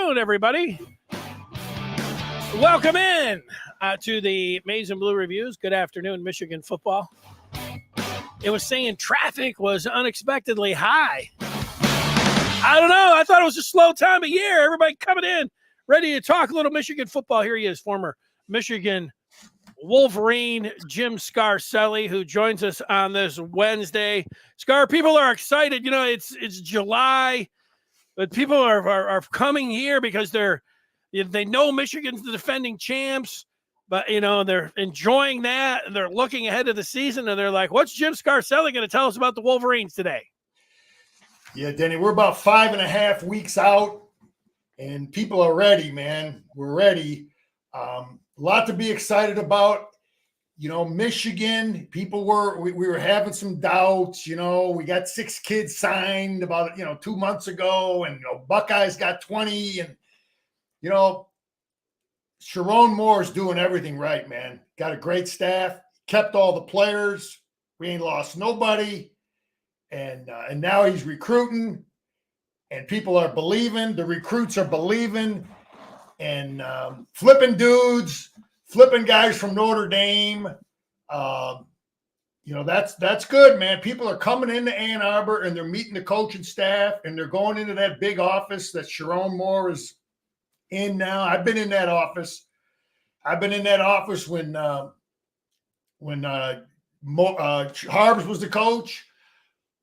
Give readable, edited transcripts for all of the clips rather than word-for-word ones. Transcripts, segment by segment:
afternoon, everybody. Welcome in to the Maize and Blue Reviews. Good afternoon, Michigan football. It was saying traffic was unexpectedly high. I don't know. I thought it was a slow time of year. Everybody coming in, ready to talk a little Michigan football. Here he is, former Michigan Wolverine Jim Scarcelli, who joins us on this Wednesday. Scar, people are excited. You know, it's July, but people are coming here because they know Michigan's the defending champs, but you know they're enjoying that and they're looking ahead to the season and they're like, "What's Jim Scarcelli going to tell us about the Wolverines today?" Yeah, Denny, we're about 5.5 weeks out, and people are ready, man. We're ready. A lot to be excited about. You know, Michigan, we were having some doubts. You know, we got 6 kids signed about 2 months ago, and Buckeyes got 20, and Sharon Moore's doing everything right, man. Got a great staff, kept all the players. We ain't lost nobody. And now he's recruiting, and people are believing. The recruits are believing, and flipping dudes, flipping guys from Notre Dame. That's good, man. People are coming into Ann Arbor, and they're meeting the coaching staff, and they're going into that big office that Sharon Moore is in now. I've been in that office. I've been in that office when Harbaugh was the coach.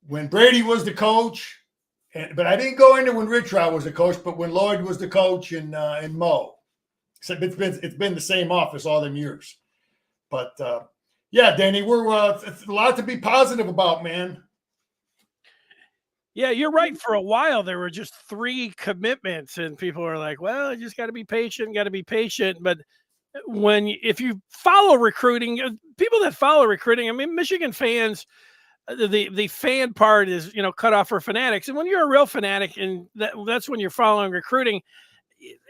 When Brady was the coach, but I didn't go into when Rich Rod was the coach, but when Lloyd was the coach and Mo. So it's been the same office all them years. But, yeah, Danny, it's a lot to be positive about, man. Yeah, you're right. For a while, there were just 3 commitments, and people were like, well, you just got to be patient, But if you follow recruiting, people that follow recruiting, I mean, Michigan fans – the fan part is, cut off for fanatics. And when you're a real fanatic, and that's when you're following recruiting,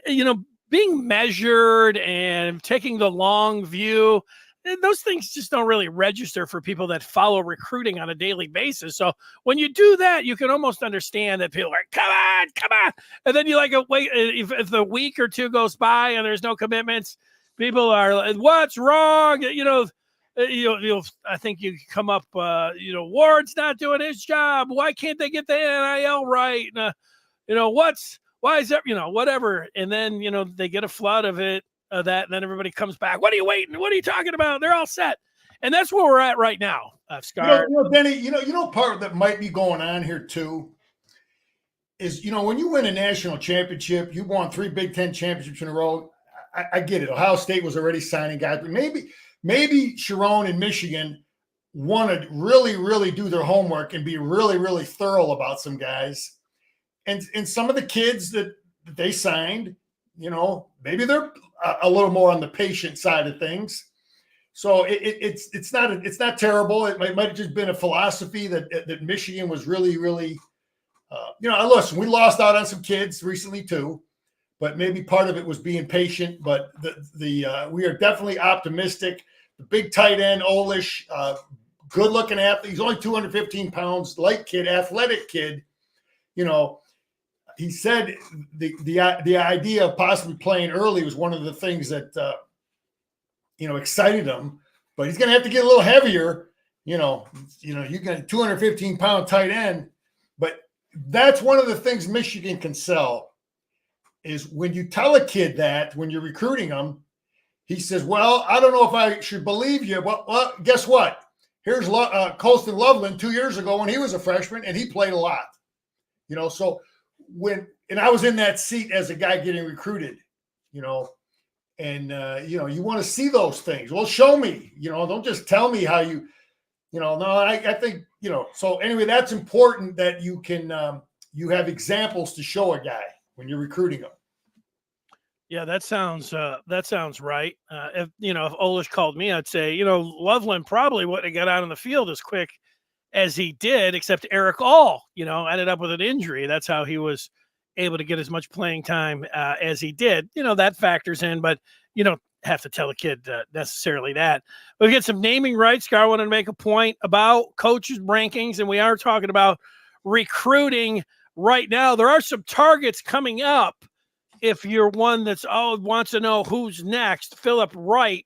being measured and taking the long view, those things just don't really register for people that follow recruiting on a daily basis. So when you do that, you can almost understand that people are like, come on. And then you wait, if the week or 2 goes by and there's no commitments, people are like, what's wrong? I think you come up, Ward's not doing his job. Why can't they get the NIL right? Why is that, whatever. And then, they get a flood of that. And then everybody comes back. What are you waiting? What are you talking about? They're all set. And that's where we're at right now, Scar. Benny, part that might be going on here too is, when you win a national championship, you won 3 Big Ten championships in a row. I get it. Ohio State was already signing guys, but maybe Sharon and Michigan want to really, really do their homework and be really, really thorough about some guys. And some of the kids that they signed, maybe they're a little more on the patient side of things. So it's not terrible. It might have just been a philosophy that Michigan was really, really, listen, we lost out on some kids recently too, but maybe part of it was being patient. But we are definitely optimistic. The big tight end, Olish, good-looking athlete. He's only 215 pounds, light kid, athletic kid. He said the idea of possibly playing early was one of the things that excited him. But he's going to have to get a little heavier. You got a 215-pound tight end. But that's one of the things Michigan can sell is when you tell a kid that when you're recruiting them, he says, well, I don't know if I should believe you. Well, guess what? Here's Colston Loveland 2 years ago when he was a freshman, and he played a lot. So and I was in that seat as a guy getting recruited, and, you want to see those things. Well, show me, don't just tell me how you, no, I think, so anyway, that's important that you can, you have examples to show a guy when you're recruiting them. Yeah, that sounds right. If Olish called me, I'd say, Loveland probably wouldn't have got out on the field as quick as he did, except Eric All, ended up with an injury. That's how he was able to get as much playing time as he did. That factors in, but you don't have to tell a kid necessarily that. We get some naming rights. Scar wanted to make a point about coaches' rankings, and we are talking about recruiting right now. There are some targets coming up if you're one that's wants to know who's next, Philip Wright,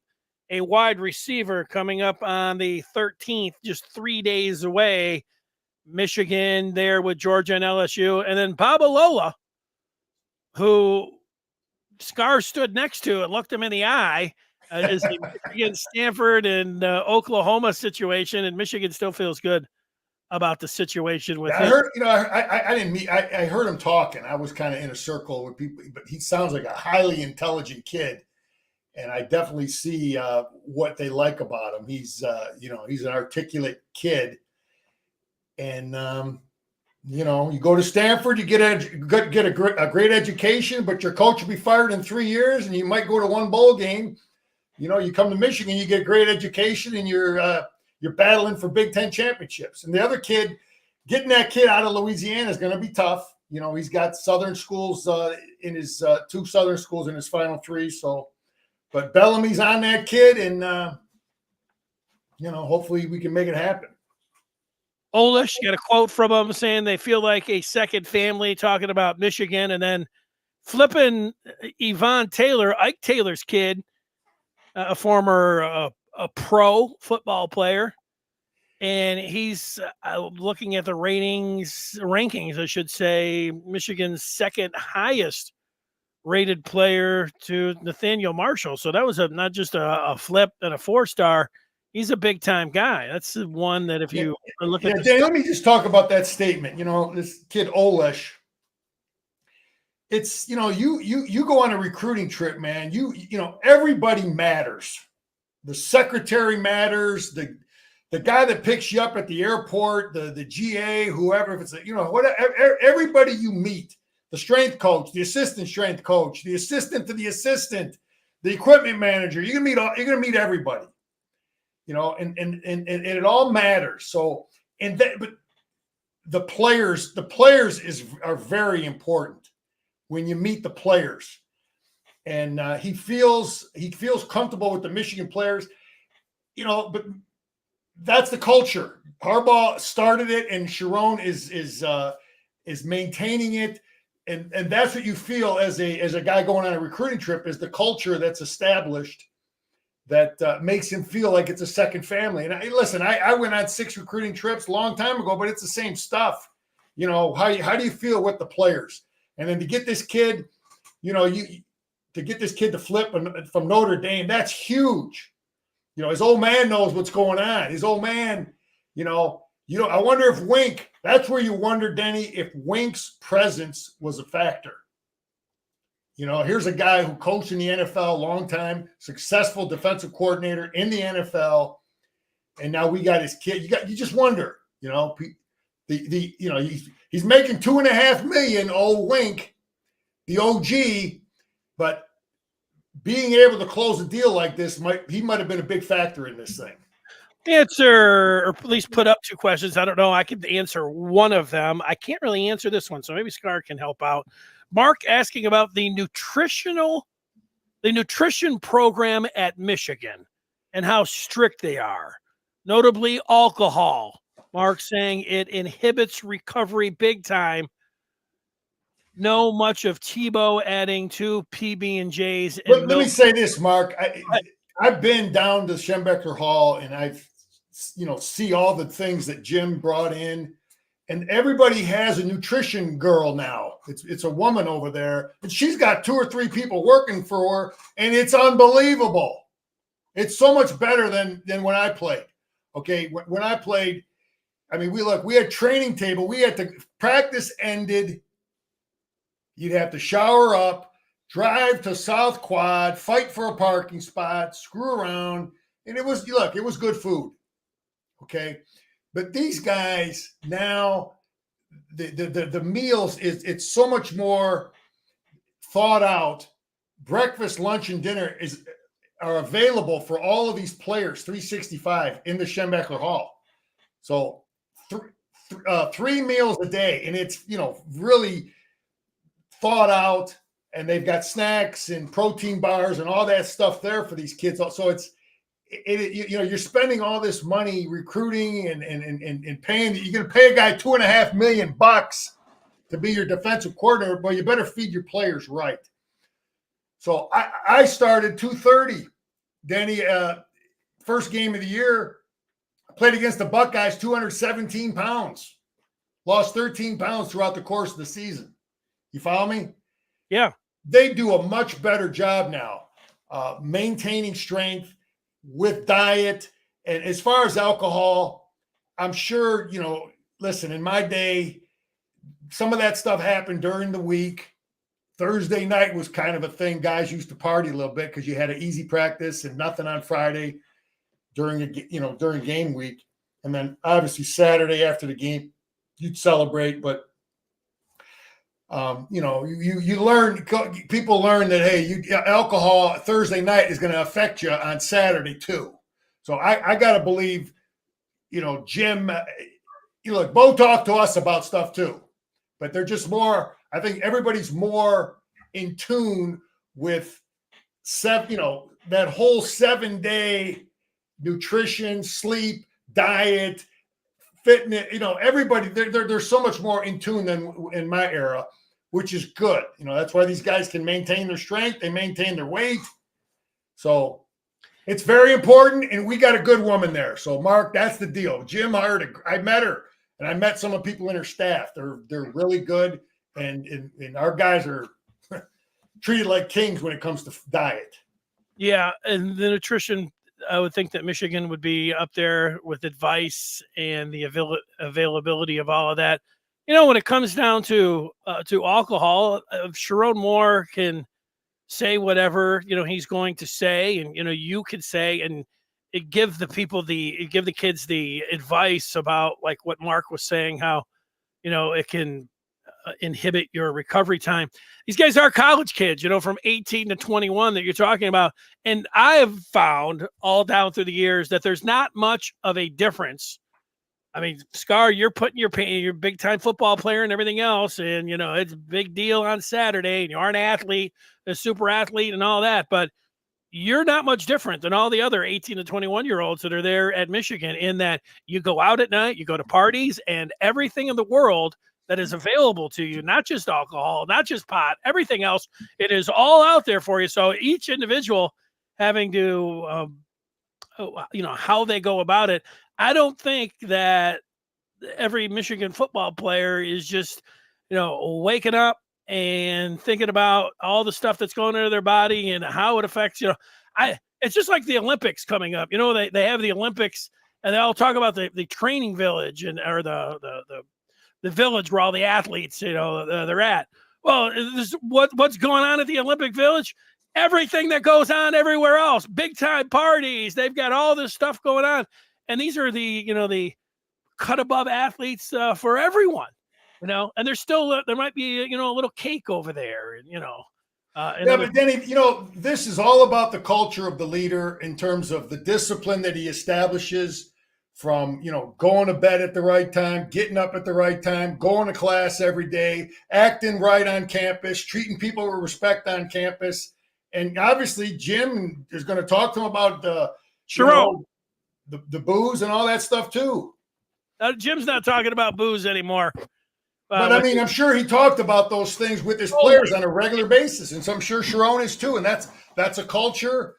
a wide receiver coming up on the 13th, just 3 days away. Michigan there with Georgia and LSU. And then Babalola, who Scar stood next to and looked him in the eye, is the Michigan, Stanford, and Oklahoma situation. And Michigan still feels good about the situation with him. I heard, I didn't meet, I heard him talking. I was kind of in a circle with people, but he sounds like a highly intelligent kid. And I definitely see what they like about him. He's, he's an articulate kid. And, you go to Stanford, you get a great education, but your coach will be fired in 3 years and you might go to one bowl game. You come to Michigan, you get great education and you're battling for Big Ten championships. And the other kid, getting that kid out of Louisiana is going to be tough. He's got Southern schools in his 2 Southern schools in his Final 3. So, but Bellamy's on that kid, and hopefully we can make it happen. Olish got a quote from him saying they feel like a second family, talking about Michigan, and then flipping Yvonne Taylor, Ike Taylor's kid, a former a pro football player, and he's looking at the rankings, I should say, Michigan's second highest rated player to Nathaniel Marshall. So that was not just a flip and a 4-star. He's a big time guy. That's the one that if you look at. Dan, let me just talk about that statement. This kid Olish. It's you go on a recruiting trip, man. Everybody matters. The secretary matters. The guy that picks you up at the airport, the GA, whoever. If it's whatever, everybody you meet. The strength coach, the assistant strength coach, the assistant to the assistant, the equipment manager. You're gonna meet everybody. And it all matters. So, but the players are very important when you meet the players. And he feels comfortable with the Michigan players, but that's the culture. Harbaugh started it, and Sharon is maintaining it. And that's what you feel as a guy going on a recruiting trip, is the culture that's established that makes him feel like it's a second family. And I went on 6 recruiting trips a long time ago, but it's the same stuff. How do you feel with the players? And then to get this kid, to flip from Notre Dame, that's huge. His old man knows what's going on. His old man, I wonder if Wink, that's where you wonder, Denny, if Wink's presence was a factor. Here's a guy who coached in the NFL a long time, successful defensive coordinator in the NFL, and now we got his kid. You just wonder, he's making $2.5 million, old Wink, the OG, but being able to close a deal like this might have been a big factor in this thing. Answer, or at least put up 2 questions. I don't know. I could answer one of them. I can't really answer this one, so maybe Scar can help out. Mark asking about the nutrition program at Michigan and how strict they are, notably alcohol. Mark saying it inhibits recovery big time. No much of Tebow adding 2 PB&Js. Let me say this, Mark. I've been down to Schembecker Hall, and I've see all the things that Jim brought in. And everybody has a nutrition girl now. It's a woman over there, and she's got 2 or 3 people working for her, and it's unbelievable. It's so much better than when I played. Okay, when I played, we had training table. We had to practice ended. You'd have to shower up, drive to South Quad, fight for a parking spot, screw around, and it was good food. Okay. But these guys now, the meals, it's so much more thought out. Breakfast, lunch, and dinner are available for all of these players, 365 in the Schembecker Hall. So 3 meals a day, and it's really thought out. And they've got snacks and protein bars and all that stuff there for these kids. So you're spending all this money recruiting and paying. You're going to pay a guy $2.5 million to be your defensive coordinator, but you better feed your players right. So I started 230. Denny, first game of the year, I played against the Buckeyes, 217 pounds. Lost 13 pounds throughout the course of the season. You follow me? Yeah. They do a much better job now maintaining strength with diet. And as far as alcohol, I'm sure, listen, in my day, some of that stuff happened during the week. Thursday night was kind of a thing. Guys used to party a little bit because you had an easy practice and nothing on Friday during game week. And then obviously Saturday after the game, you'd celebrate. But, you learn, people learn that, hey, alcohol Thursday night is going to affect you on Saturday too. So I got to believe, Jim, look, Bo talked to us about stuff too, but they're just more, I think everybody's more in tune with that whole 7-day nutrition, sleep, diet, fitness, everybody, they're so much more in tune than in my era, which is good. That's why these guys can maintain their strength. They maintain their weight. So it's very important, and we got a good woman there. So, Mark, that's the deal. Jim hired I met her, and I met some of the people in her staff. They're really good, and our guys are treated like kings when it comes to diet. Yeah, and the nutrition, I would think that Michigan would be up there with advice and the availability of all of that. When it comes down to alcohol, Sharon Moore can say whatever he's going to say, and you could say, and give the kids the advice about, like what Mark was saying, how it can inhibit your recovery time. These guys are college kids, from 18 to 21 that you're talking about, and I have found all down through the years that there's not much of a difference. I mean, Scar, you're putting your big time football player and everything else, and it's a big deal on Saturday, and you are an athlete, a super athlete, and all that. But you're not much different than all the other 18 to 21-year-olds that are there at Michigan, in that you go out at night, you go to parties, and everything in the world that is available to you, not just alcohol, not just pot, everything else, it is all out there for you. So each individual having to, how they go about it. I don't think that every Michigan football player is just, waking up and thinking about all the stuff that's going into their body and how it affects, it's just like the Olympics coming up. They have the Olympics, and they all talk about the training village or the village where all the athletes, they're at. Well, what's going on at the Olympic Village? Everything that goes on everywhere else, big time parties. They've got all this stuff going on. And these are the cut above athletes for everyone, and there's still, there might be, a little cake over there, and, but Denny, this is all about the culture of the leader in terms of the discipline that he establishes from, going to bed at the right time, getting up at the right time, going to class every day, acting right on campus, treating people with respect on campus. And obviously Jim is going to talk to him about the booze and all that stuff too. Jim's not talking about booze anymore. But I mean, I'm sure he talked about those things with his players on a regular basis, and so I'm sure Sharon is too. And that's a culture.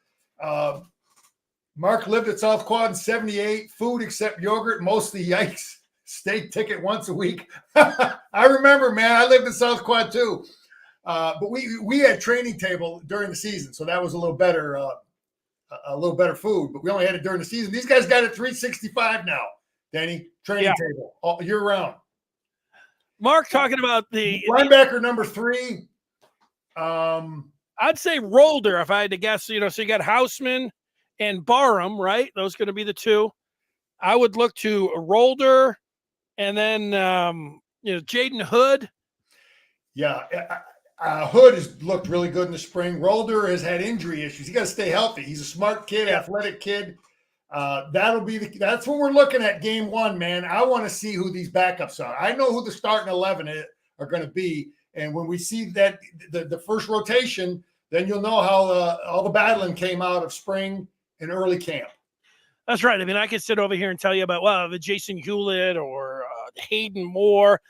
Mark lived at South Quad in '78. Food except yogurt, mostly yikes. Steak ticket once a week. I remember, man. I lived in South Quad too. But we had training table during the season, so that was a little better food. But we only had it during the season. These guys got it 365 now, Danny. Training table all year round. Mark talking about the linebacker number 3. I'd say Rolder if I had to guess. So you got Houseman and Barham, right? Those going to be the two. I would look to Rolder, and then Jaden Hood. Yeah, Hood has looked really good in the spring. Rolder has had injury issues. He got to stay healthy. He's a smart kid, athletic kid. That's what we're looking at game 1, man. I want to see who these backups are. I know who the starting 11 are going to be. And when we see that the first rotation, then you'll know how all the battling came out of spring and early camp. That's right. I mean, I could sit over here and tell you about, the Jason Hewlett or Hayden Moore.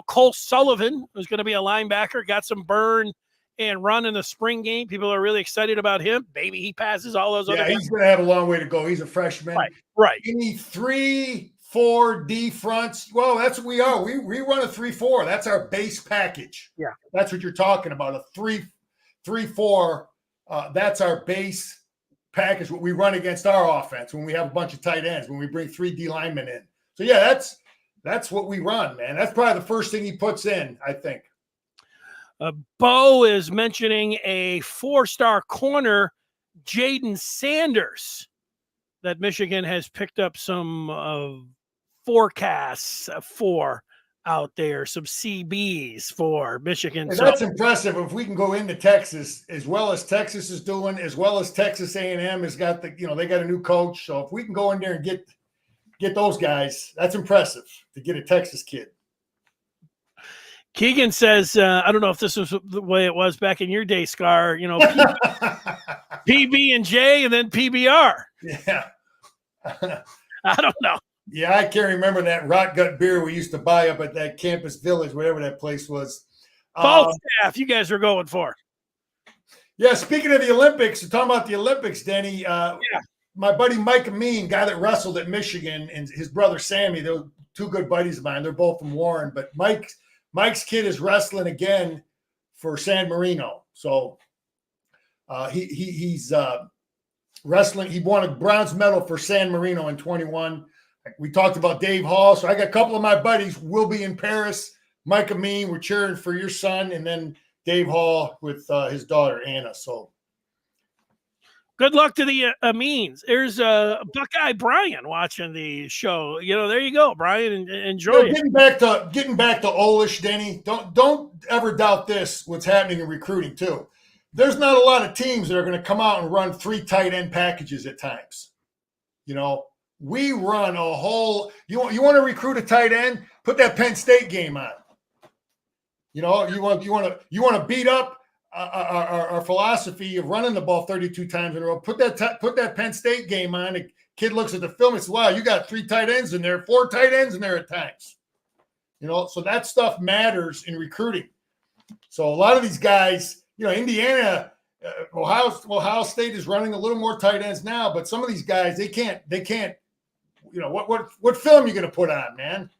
Cole Sullivan, who's going to be a linebacker, got some burn and run in the spring game. People are really excited about him. Maybe he passes all those other guys. He's going to have a long way to go. He's a freshman. Right. You need 3-4 D fronts. Well, that's what we are. We run a 3-4. That's our base package. Yeah. That's what you're talking about. A 3-4. That's our base package. What we run against our offense when we have a bunch of tight ends, when we bring 3 D linemen in. So yeah, that's what we run, man. That's probably the first thing he puts in, I think. Bo is mentioning a 4-star corner, Jaden Sanders, that Michigan has picked up some forecasts for out there, some CBs for Michigan. And that's impressive. If we can go into Texas, as well as Texas is doing, as well as Texas A&M has got they got a new coach. So if we can go in there and get those guys, that's impressive to get a Texas kid. Keegan says, I don't know if this was the way it was back in your day, Scar, PB and J and then PBR. Yeah. I don't know. Yeah, I can't remember that rot gut beer we used to buy up at that Campus Village, whatever that place was. Falstaff, you guys are going for. Yeah, speaking of the Olympics, talking about the Olympics, Denny, my buddy Mike Amin, guy that wrestled at Michigan, and his brother Sammy, they're 2 good buddies of mine. They're both from Warren, but Mike's kid is wrestling again for San Marino. So he's wrestling. He won a bronze medal for San Marino in 21. We talked about Dave Hall. So I got a couple of my buddies will be in Paris. Mike Amin, we're cheering for your son. And then Dave Hall with his daughter, Anna. So good luck to the Amins. There's Buckeye Brian watching the show. There you go, Brian. Enjoy it. Getting back to Olish, Denny. Don't ever doubt this. What's happening in recruiting too. There's not a lot of teams that are going to come out and run 3 tight end packages at times. We run a whole. You want to recruit a tight end? Put that Penn State game on. You want to beat up our philosophy of running the ball 32 times in a row. Put that Penn State game on. The kid looks at the film and says, "Wow, you got 3 tight ends in there, 4 tight ends in there at times." So that stuff matters in recruiting. So a lot of these guys, Indiana, Ohio State is running a little more tight ends now, but some of these guys they can't. What film are you going to put on, man?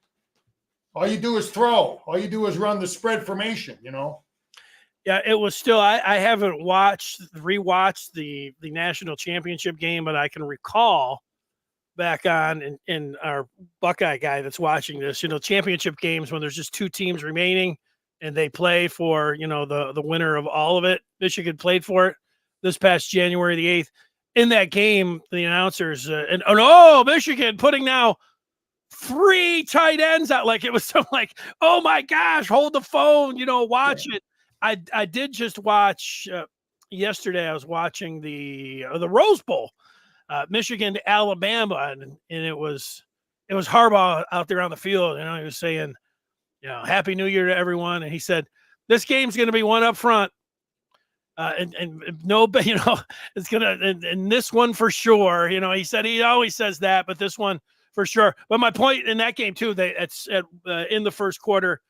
All you do is throw. All you do is run the spread formation. Yeah, it was still. I haven't rewatched the national championship game, but I can recall back on in our Buckeye guy that's watching this. Championship games when there's just 2 teams remaining, and they play for the winner of all of it. Michigan played for it this past January the 8th. In that game, the announcers Michigan putting now 3 tight ends out. Like it was so like, oh my gosh, hold the phone, watch it. I did just watch yesterday. I was watching the Rose Bowl, Michigan to Alabama, and it was Harbaugh out there on the field. He was saying, Happy New Year to everyone, and he said this game's going to be one up front. And no, it's gonna, and this one for sure. He said he always says that, but this one for sure. But my point in that game too, in the first quarter,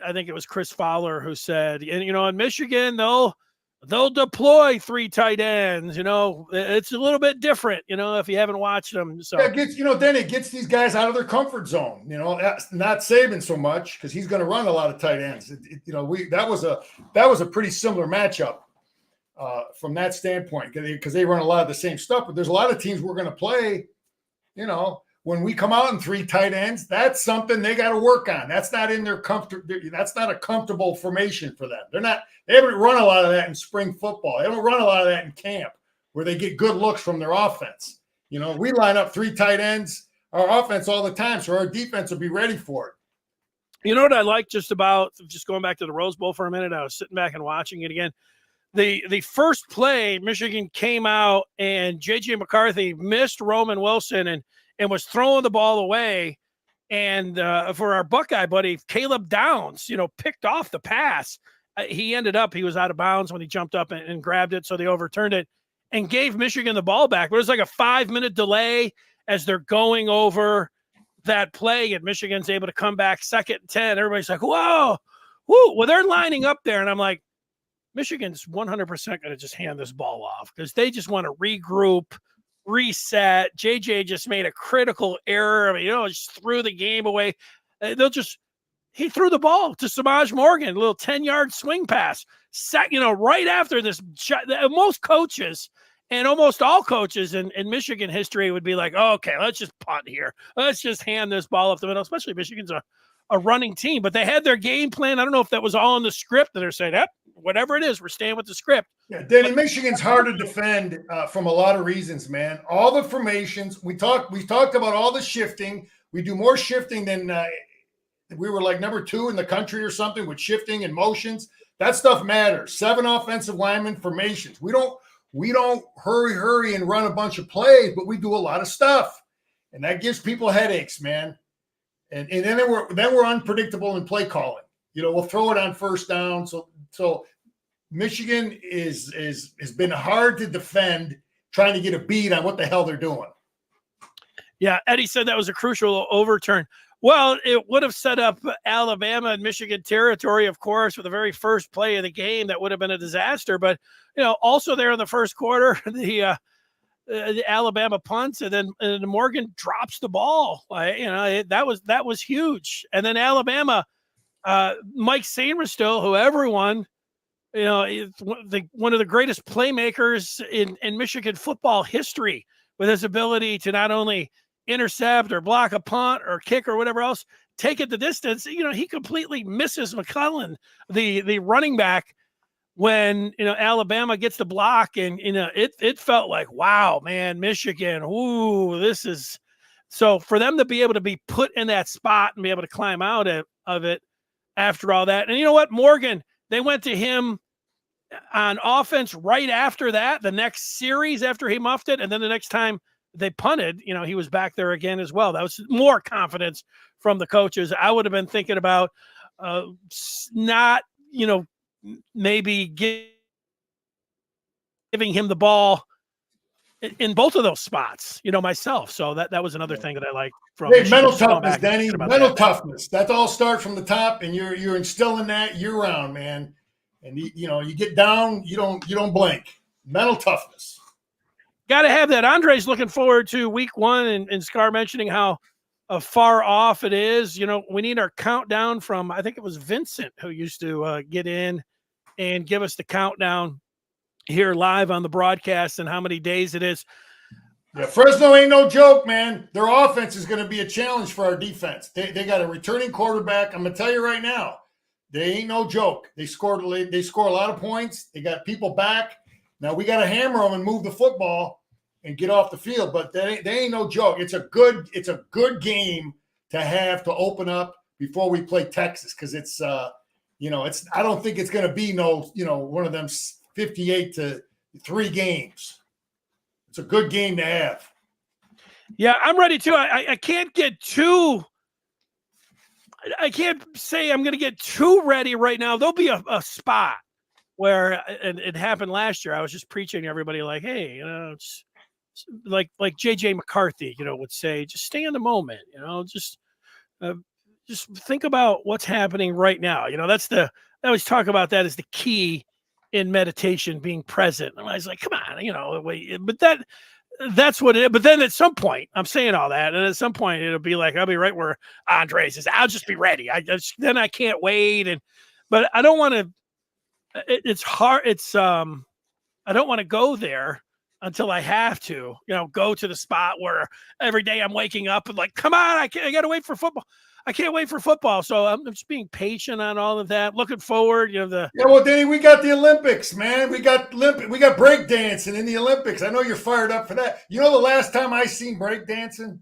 I think it was Chris Fowler who said, and in Michigan they'll deploy 3 tight ends. It's a little bit different. If you haven't watched them, so it gets then it gets these guys out of their comfort zone. Not Saban so much because he's going to run a lot of tight ends. That was a pretty similar matchup. From that standpoint, because they run a lot of the same stuff, but there's a lot of teams we're going to play. When we come out in 3 tight ends, that's something they got to work on. That's not in their comfort. That's not a comfortable formation for them. They haven't run a lot of that in spring football. They haven't run a lot of that in camp where they get good looks from their offense. We line up 3 tight ends, our offense all the time, so our defense will be ready for it. You know what I like just going back to the Rose Bowl for a minute? I was sitting back and watching it again. The first play, Michigan came out and J.J. McCarthy missed Roman Wilson and was throwing the ball away. And for our Buckeye buddy, Caleb Downs, picked off the pass. He was out of bounds when he jumped up and grabbed it. So they overturned it and gave Michigan the ball back. But it was like a 5-minute delay as they're going over that play. And Michigan's able to come back 2nd and 10. Everybody's like, whoa, whoo. Well, they're lining up there. And I'm like, Michigan's 100% going to just hand this ball off because they just want to regroup, reset. JJ just made a critical error. I mean, just threw the game away. He threw the ball to Samaj Morgan, a little 10-yard swing pass. Right after this shot, most coaches and almost all coaches in Michigan history would be like, oh, okay, let's just punt here. Let's just hand this ball up the middle, especially Michigan's a running team. But they had their game plan. I don't know if that was all in the script that they're saying, whatever it is, we're staying with the script. Yeah, Danny, Michigan's hard to defend from a lot of reasons, man. All the formations, we talked about all the shifting. We do more shifting than we were like number 2 in the country or something with shifting and motions. That stuff matters. 7 offensive linemen formations. We don't hurry and run a bunch of plays, but we do a lot of stuff, and that gives people headaches, man. And then we're unpredictable in play calling. We'll throw it on first down. So Michigan has been hard to defend, trying to get a beat on what the hell they're doing. Yeah, Eddie said that was a crucial overturn. Well, it would have set up Alabama and Michigan territory, of course, with the very first play of the game. That would have been a disaster. But, also there in the first quarter, the Alabama punts, and then Morgan drops the ball. That was huge. And then Alabama, Mike Sainristil, who everyone, one of the greatest playmakers in Michigan football history, with his ability to not only intercept or block a punt or kick or whatever else, take it the distance. He completely misses McClellan, the running back, when Alabama gets the block, and it felt like, wow, man, Michigan, ooh, this is so for them to be able to be put in that spot and be able to climb out of it after all that. And you know what, Morgan, they went to him on offense right after that, the next series after he muffed it, and then the next time they punted, he was back there again as well. That was more confidence from the coaches. I would have been thinking about not, maybe giving him the ball in both of those spots, myself. So that was another thing that I liked from mental toughness, Denny. Mental toughness. That all starts from the top, and you're instilling that year round, man. And you get down, you don't blink. Mental toughness. Got to have that. Andre's looking forward to week 1, and Scar mentioning how far off it is. We need our countdown from, I think it was Vincent who used to get in and give us the countdown here live on the broadcast and how many days it is. Yeah, Fresno ain't no joke, man. Their offense is going to be a challenge for our defense. They got a returning quarterback. I'm going to tell you right now, they ain't no joke. They score a lot of points. They got people back. Now we got to hammer them and move the football and get off the field, but they ain't no joke. It's a good game to have to open up before we play Texas, because it's I don't think it's going to be one of them 58-3 games. It's a good game to have. Yeah, I'm ready too. I can't get too. I can't say I'm going to get too ready right now. There'll be a spot where, and it happened last year. I was just preaching to everybody like, hey, it's like JJ McCarthy, would say, just stay in the moment, just think about what's happening right now. I always talk about that as the key in meditation, being present. And I was like, come on, but that's what it is. But then at some point, I'm saying all that, and at some point it'll be like, I'll be right where Andre says, I'll just be ready. Then I can't wait. But I don't want to, it's hard. I don't want to go there until I have to, go to the spot where every day I'm waking up and like, come on, I got to wait for football. I can't wait for football. So I'm just being patient on all of that. Looking forward, well, Danny, we got the Olympics, man. We got breakdancing in the Olympics. I know you're fired up for that. The last time I seen breakdancing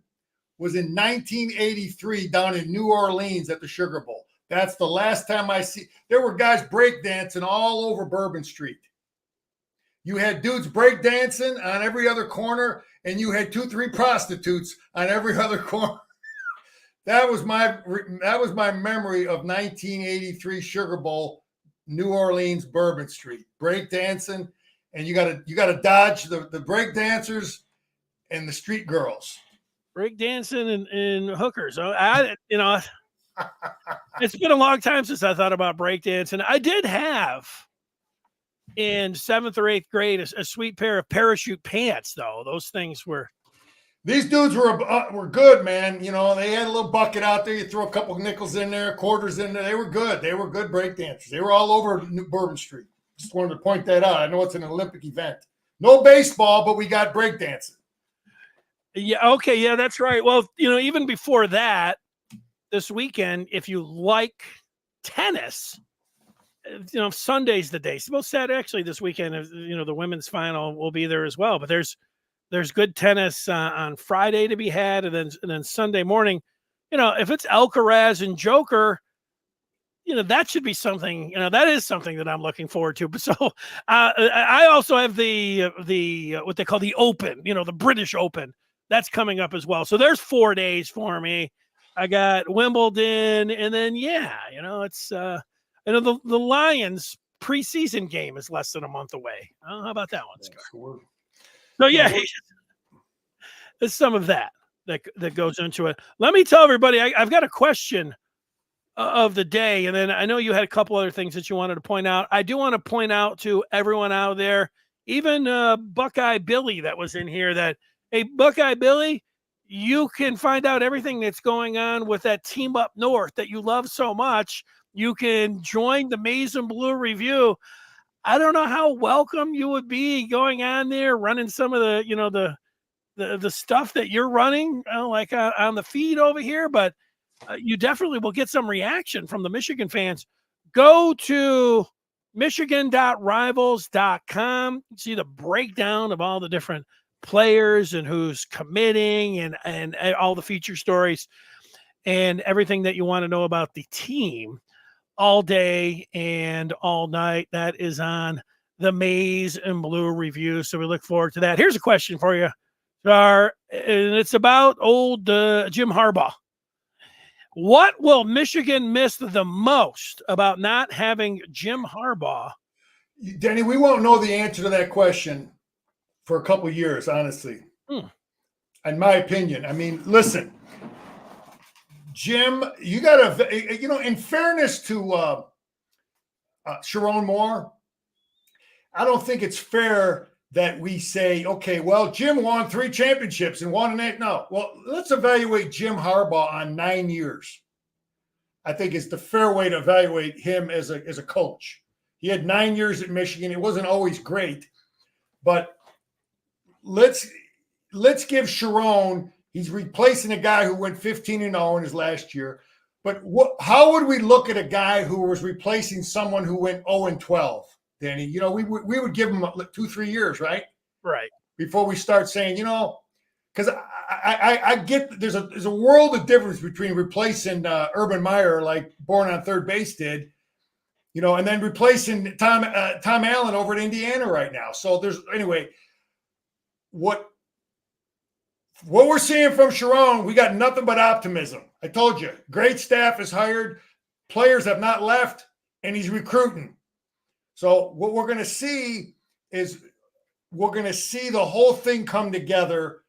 was in 1983 down in New Orleans at the Sugar Bowl. That's the last time I see. There were guys breakdancing all over Bourbon Street. You had dudes breakdancing on every other corner, and you had 2-3 prostitutes on every other corner. That was my memory of 1983 Sugar Bowl, New Orleans, Bourbon Street, breakdancing, and you got to dodge the break dancers and the street girls. Breakdancing and hookers. It's been a long time since I thought about breakdancing. I did have in 7th or 8th grade a sweet pair of parachute pants, though. Those things were. These dudes were good, man. You know, they had a little bucket out there. You throw a couple nickels in there, quarters in there. They were good. They were good breakdancers. They were all over New Bourbon Street. Just wanted to point that out. I know it's an Olympic event. No baseball, but we got breakdancing. Yeah. Okay. Yeah, that's right. Well, you know, even before that, this weekend, if you like tennis, you know, Sunday's the day. Well, Saturday, actually, this weekend, you know, the women's final will be there as well. But there's good tennis on Friday to be had, and then Sunday morning, you know, if it's Alcaraz and Joker, you know, that should be something. You know, that is something that I'm looking forward to. But so I also have the what they call the Open. You know, the British Open. That's coming up as well. So there's 4 days for me. I got Wimbledon, and then you know, it's you know, the Lions preseason game is less than a month away. How about that one, Scar? Sure. So yeah, there's some of that goes into it. Let me tell everybody, I've got a question of the day, and then I know you had a couple other things that you wanted to point out. I do want to point out to everyone out there, even Buckeye Billy that was in here, that, hey, Buckeye Billy, you can find out everything that's going on with that team up north that you love so much. You can join the Maize and Blue Review. I don't know how welcome you would be going on there, running some of the, you know, the stuff that you're running, like on the feed over here, but you definitely will get some reaction from the Michigan fans. Go to michigan.rivals.com. See the breakdown of all the different players and who's committing and all the feature stories and everything that you want to know about the team all day and all night. That is on the Maize and Blue Review. So we look forward to that. Here's a question for you, Char, and it's about old Jim Harbaugh. What will Michigan miss the most about not having Jim Harbaugh? Denny, we won't know the answer to that question for a couple of years, honestly. In my opinion. I mean, listen, Jim, you got to, you know, in fairness to Sharon Moore, I don't think it's fair that we say, okay, well, Jim won 3 championships and won an 8. No, well, let's evaluate Jim Harbaugh on 9 years. I think it's the fair way to evaluate him as a coach. He had 9 years at Michigan. It wasn't always great, but let's give Sharon. He's replacing a guy who went 15-0 in his last year. But how would we look at a guy who was replacing someone who went 0-12? Danny, you know, we would give him 2-3 years, right? Right. Before we start saying, you know, because I get there's a world of difference between replacing Urban Meyer, like Born on Third Base did, you know, and then replacing Tom Allen over at Indiana right now. So there's anyway, what we're seeing from Sharon, we got nothing but optimism. I told you, great staff is hired, players have not left, and he's recruiting. So what we're going to see is the whole thing come together.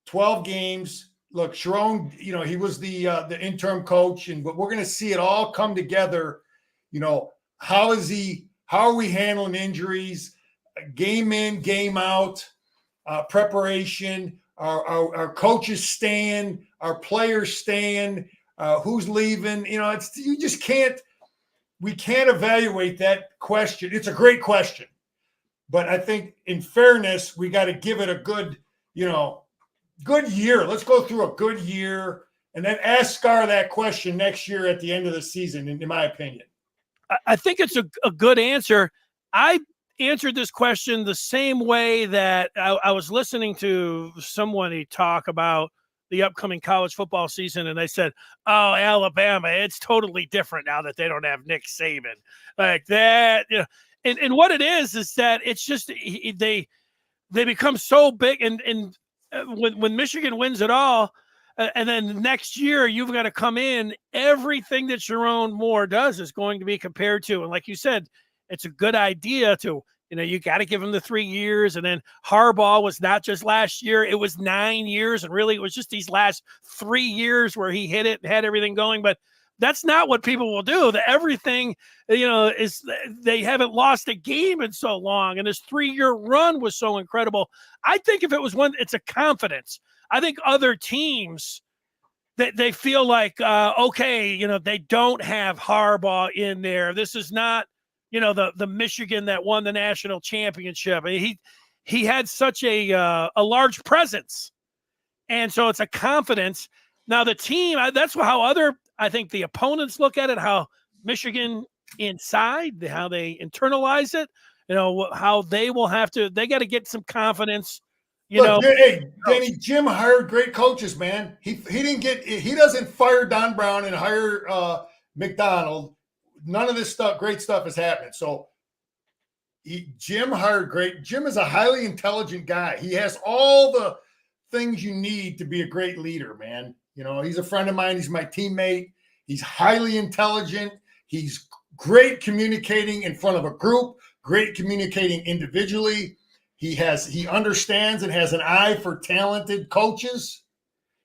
12 games. Look, Sharon, you know, he was the interim coach, but we're going to see it all come together. You know, how are we handling injuries, game in, game out, preparation, our coaches staying, our players staying, who's leaving. You know, we can't evaluate that question. It's a great question, but I think in fairness, we got to give it a good year. Let's go through a good year and then ask Scar that question next year at the end of the season, in my opinion. I think it's a good answer. I answered this question the same way that I was listening to somebody talk about the upcoming college football season, and they said, "Oh, Alabama, it's totally different now that they don't have Nick Saban." Like that, you know. And what it is that it's just they become so big, and when Michigan wins it all, and then next year you've got to come in, everything that Sharon Moore does is going to be compared to, and like you said, it's a good idea to, you know, you got to give him the 3 years. And then Harbaugh was not just last year, it was 9 years. And really, it was just these last 3 years where he hit it and had everything going. But That's not what people will do. The everything, is they haven't lost a game in so long, and his 3-year run was so incredible. I think if it was one, it's a confidence. I think other teams that they feel like, okay, they don't have Harbaugh in there. This is not, the Michigan that won the national championship. I mean, he had such a large presence, and so it's a confidence. Now the team, that's how I think the opponents look at it, how Michigan inside, how they internalize it, how they got to get some confidence. Look, hey, Denny, Jim hired great coaches, man. He doesn't fire Don Brown and hire McDonald. None of this great stuff is happening. So Jim hired great. Jim is a highly intelligent guy. He has all the things you need to be a great leader, man. He's a friend of mine. He's my teammate. He's highly intelligent. He's great communicating in front of a group, great communicating individually. He understands and has an eye for talented coaches.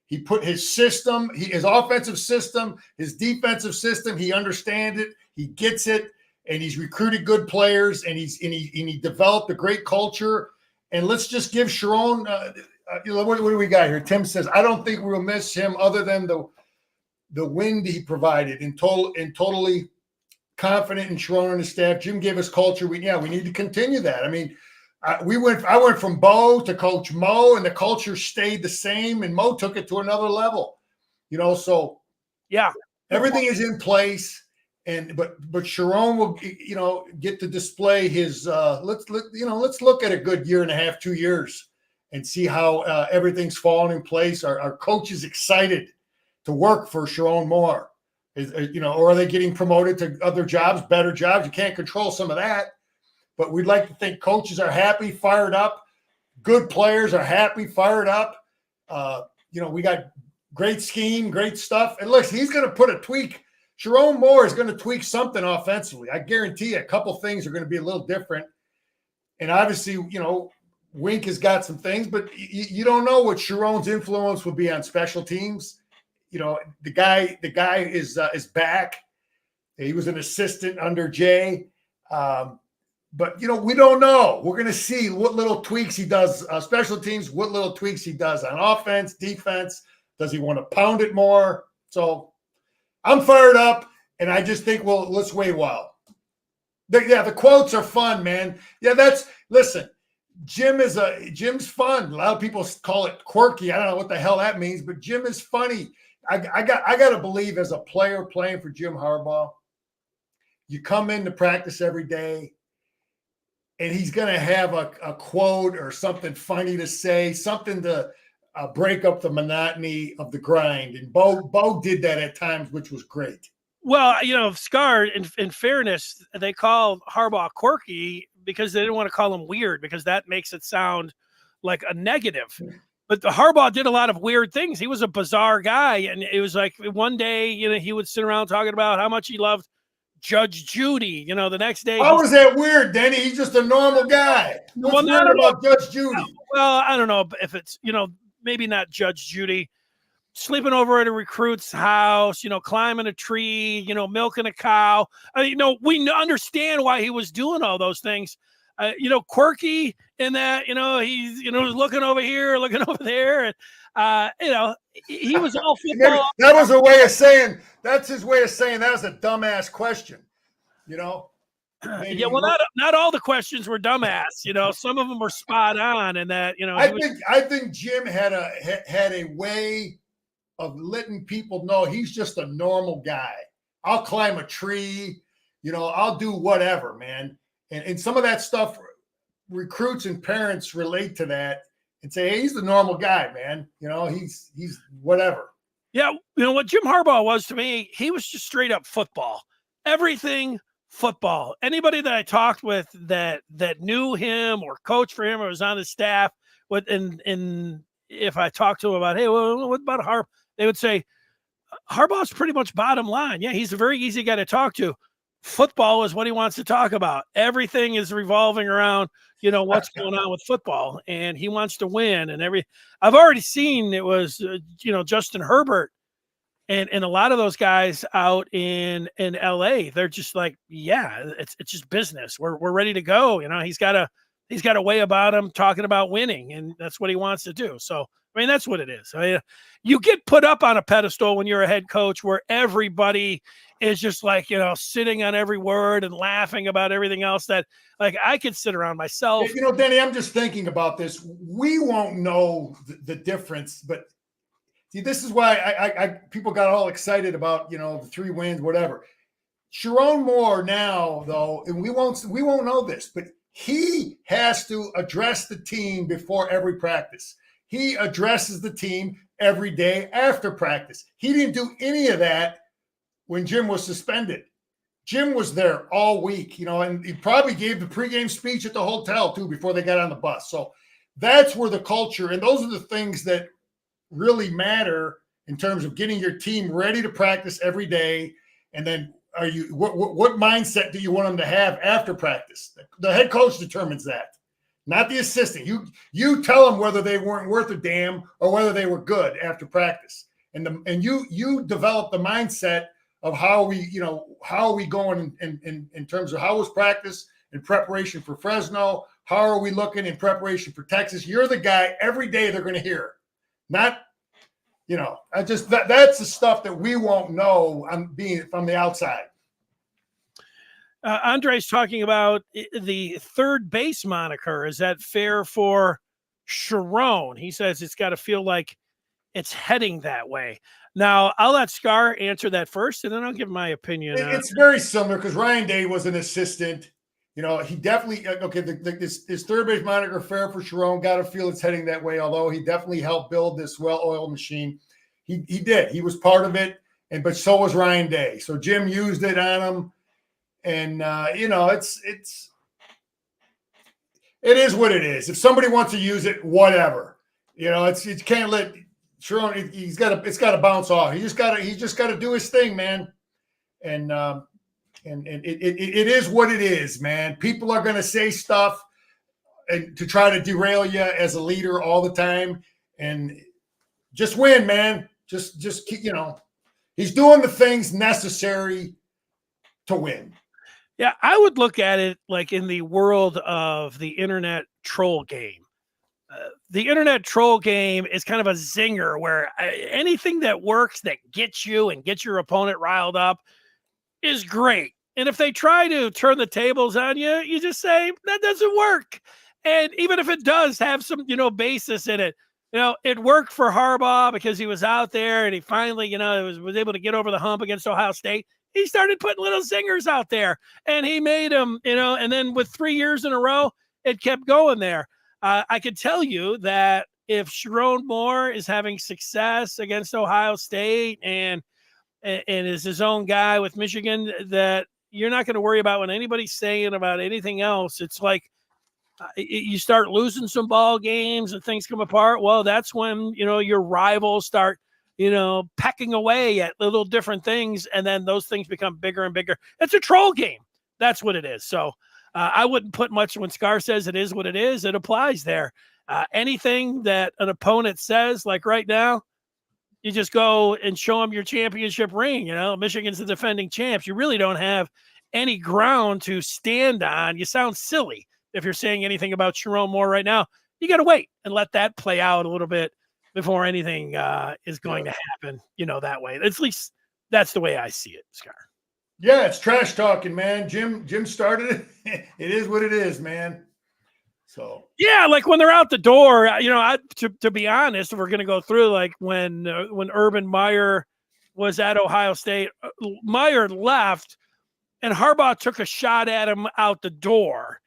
He put his system, his offensive system, his defensive system, he understands it. He gets it, and he's recruited good players, and he developed a great culture. And let's just give Sharon what do we got here? Tim says, I don't think we'll miss him other than the wind he provided, and totally confident in Sharon and his staff. Jim gave us culture. We need to continue that. I mean, I went from Bo to Coach Mo, and the culture stayed the same, and Mo took it to another level. So yeah, everything is in place. But Sharon will, get to display his. Let's look at a good year and a half, 2 years, and see how everything's falling in place. Our coach is excited to work for Sharon Moore. Or are they getting promoted to other jobs, better jobs? You can't control some of that. But we'd like to think coaches are happy, fired up. Good players are happy, fired up. We got great scheme, great stuff. And look, he's going to put a tweak. Sharon Moore is going to tweak something offensively. I guarantee you a couple things are going to be a little different. And obviously, Wink has got some things, but you don't know what Sharon's influence will be on special teams. The guy is back. He was an assistant under Jay. But, we don't know. We're going to see what little tweaks he does special teams, what little tweaks he does on offense, defense. Does he want to pound it more? So I'm fired up, and I just think, let's wait a while. The quotes are fun, man. Yeah, listen, Jim's fun. A lot of people call it quirky. I don't know what the hell that means, but Jim is funny. I got to believe, as a player playing for Jim Harbaugh, you come into practice every day, and he's going to have a quote or something funny to say, something to break up the monotony of the grind. And Bo did that at times, which was great. Well, Scar, in fairness, they called Harbaugh quirky because they didn't want to call him weird, because that makes it sound like a negative. But Harbaugh did a lot of weird things. He was a bizarre guy. And it was like one day, he would sit around talking about how much he loved Judge Judy. The next day. How was that weird, Denny? He's just a normal guy. What's weird about Judge Judy? Well, I don't know if it's, maybe not Judge Judy. Sleeping over at a recruit's house, climbing a tree, milking a cow. We understand why he was doing all those things. Quirky in that, he's, looking over here, looking over there. And, he was all football. That was a way of saying, that's his way of saying that was a dumbass question, Yeah, well, not all the questions were dumbass. Some of them were spot on, and that, I think Jim had a way of letting people know he's just a normal guy. I'll climb a tree, I'll do whatever, man. And some of that stuff, recruits and parents relate to that and say, hey, he's the normal guy, man. He's whatever. Yeah, what Jim Harbaugh was to me, he was just straight up football. Everything football. Anybody that I talked with that knew him or coached for him or was on his staff, and if I talked to him about, hey, well, what about Harbaugh? They would say, Harbaugh's pretty much bottom line. Yeah, he's a very easy guy to talk to. Football is what he wants to talk about. Everything is revolving around, what's going on with football, and he wants to win. And I've already seen it was, Justin Herbert And a lot of those guys out in LA, they're just like, yeah, it's just business. We're ready to go. He's got a way about him talking about winning, and that's what he wants to do. So I mean, that's what it is. You get put up on a pedestal when you're a head coach where everybody is just like, sitting on every word and laughing about everything else that, like, I could sit around myself. Denny, I'm just thinking about this. We won't know the difference, but see, this is why I people got all excited about, the 3 wins, whatever. Sharon Moore now, though, and we won't know this, but he has to address the team before every practice. He addresses the team every day after practice. He didn't do any of that when Jim was suspended. Jim was there all week, and he probably gave the pregame speech at the hotel too before they got on the bus. So that's where the culture, and those are the things that really matter in terms of getting your team ready to practice every day. And then what mindset do you want them to have after practice? The head coach determines that, not the assistant. You tell them whether they weren't worth a damn or whether they were good after practice. And you develop the mindset of how are we going in terms of how was practice in preparation for Fresno? How are we looking in preparation for Texas? You're the guy every day they're going to hear. Not, that's the stuff that we won't know. I'm being from the outside. Andre's talking about the third base moniker. Is that fair for Sharon? He says it's got to feel like it's heading that way. Now, I'll let Scar answer that first, and then I'll give my opinion. It's very similar because Ryan Day was an assistant. He definitely, this third base moniker, fair for Sharon, got to feel it's heading that way, although he definitely helped build this well-oiled machine. He did. He was part of it, but so was Ryan Day. So Jim used it on him, and, it is what it is. If somebody wants to use it, whatever. You can't let Sharon, it's got to bounce off. He just got to do his thing, man. And it is what it is, man. People are going to say stuff and to try to derail you as a leader all the time, and just win, man. Just keep, he's doing the things necessary to win. Yeah, I would look at it like in the world of the internet troll game. The internet troll game is kind of a zinger where anything that works that gets you and gets your opponent riled up is great. And if they try to turn the tables on you, you just say, that doesn't work. And even if it does have some, basis in it, it worked for Harbaugh because he was out there and he finally, was able to get over the hump against Ohio State. He started putting little zingers out there and he made them, and then with 3 years in a row, it kept going there. I could tell you that if Sharon Moore is having success against Ohio State and is his own guy with Michigan, that you're not going to worry about what anybody's saying about anything else. It's like you start losing some ball games and things come apart. Well, that's when, your rivals start, pecking away at little different things. And then those things become bigger and bigger. It's a troll game. That's what it is. So I wouldn't put much when Scar says it is what it is. It applies there. Anything that an opponent says, like right now, you just go and show them your championship ring. Michigan's the defending champs. You really don't have any ground to stand on. You sound silly if you're saying anything about Sharon Moore right now. You got to wait and let that play out a little bit before anything is going to happen, that way. At least that's the way I see it, Scar. Yeah, it's trash talking, man. Jim started it. It is what it is, man. So yeah, like when they're out the door, to be honest, we're going to go through like when Urban Meyer was at Ohio State, Meyer left and Harbaugh took a shot at him out the door.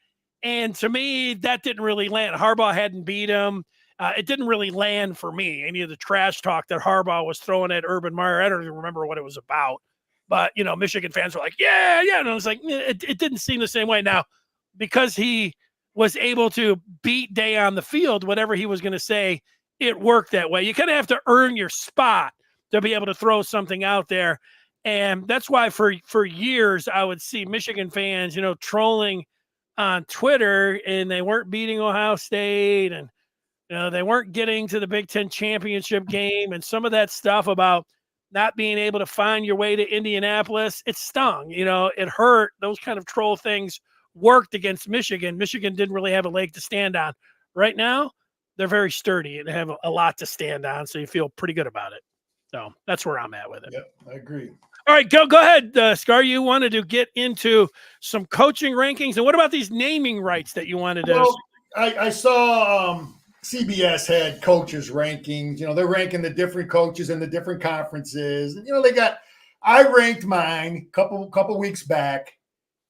And to me, that didn't really land. Harbaugh hadn't beat him. It didn't really land for me. Any of the trash talk that Harbaugh was throwing at Urban Meyer, I don't even remember what it was about. But, Michigan fans were like, yeah. And I was like, it didn't seem the same way. Now, because he was able to beat Day on the field, whatever he was going to say, it worked that way. You kind of have to earn your spot to be able to throw something out there. And that's why for years I would see Michigan fans, trolling on Twitter, and they weren't beating Ohio State, and they weren't getting to the Big Ten championship game, and some of that stuff about not being able to find your way to Indianapolis, it stung. It hurt. Those kind of troll things worked against Michigan. Michigan didn't really have a leg to stand on. Right now, they're very sturdy and have a lot to stand on, so you feel pretty good about it. So that's where I'm at with it. Yep, I agree. All right, go ahead, Scar. You wanted to get into some coaching rankings, and what about these naming rights that you wanted to? Well, I saw CBS had coaches rankings. They're ranking the different coaches in the different conferences. And, I ranked mine a couple weeks back,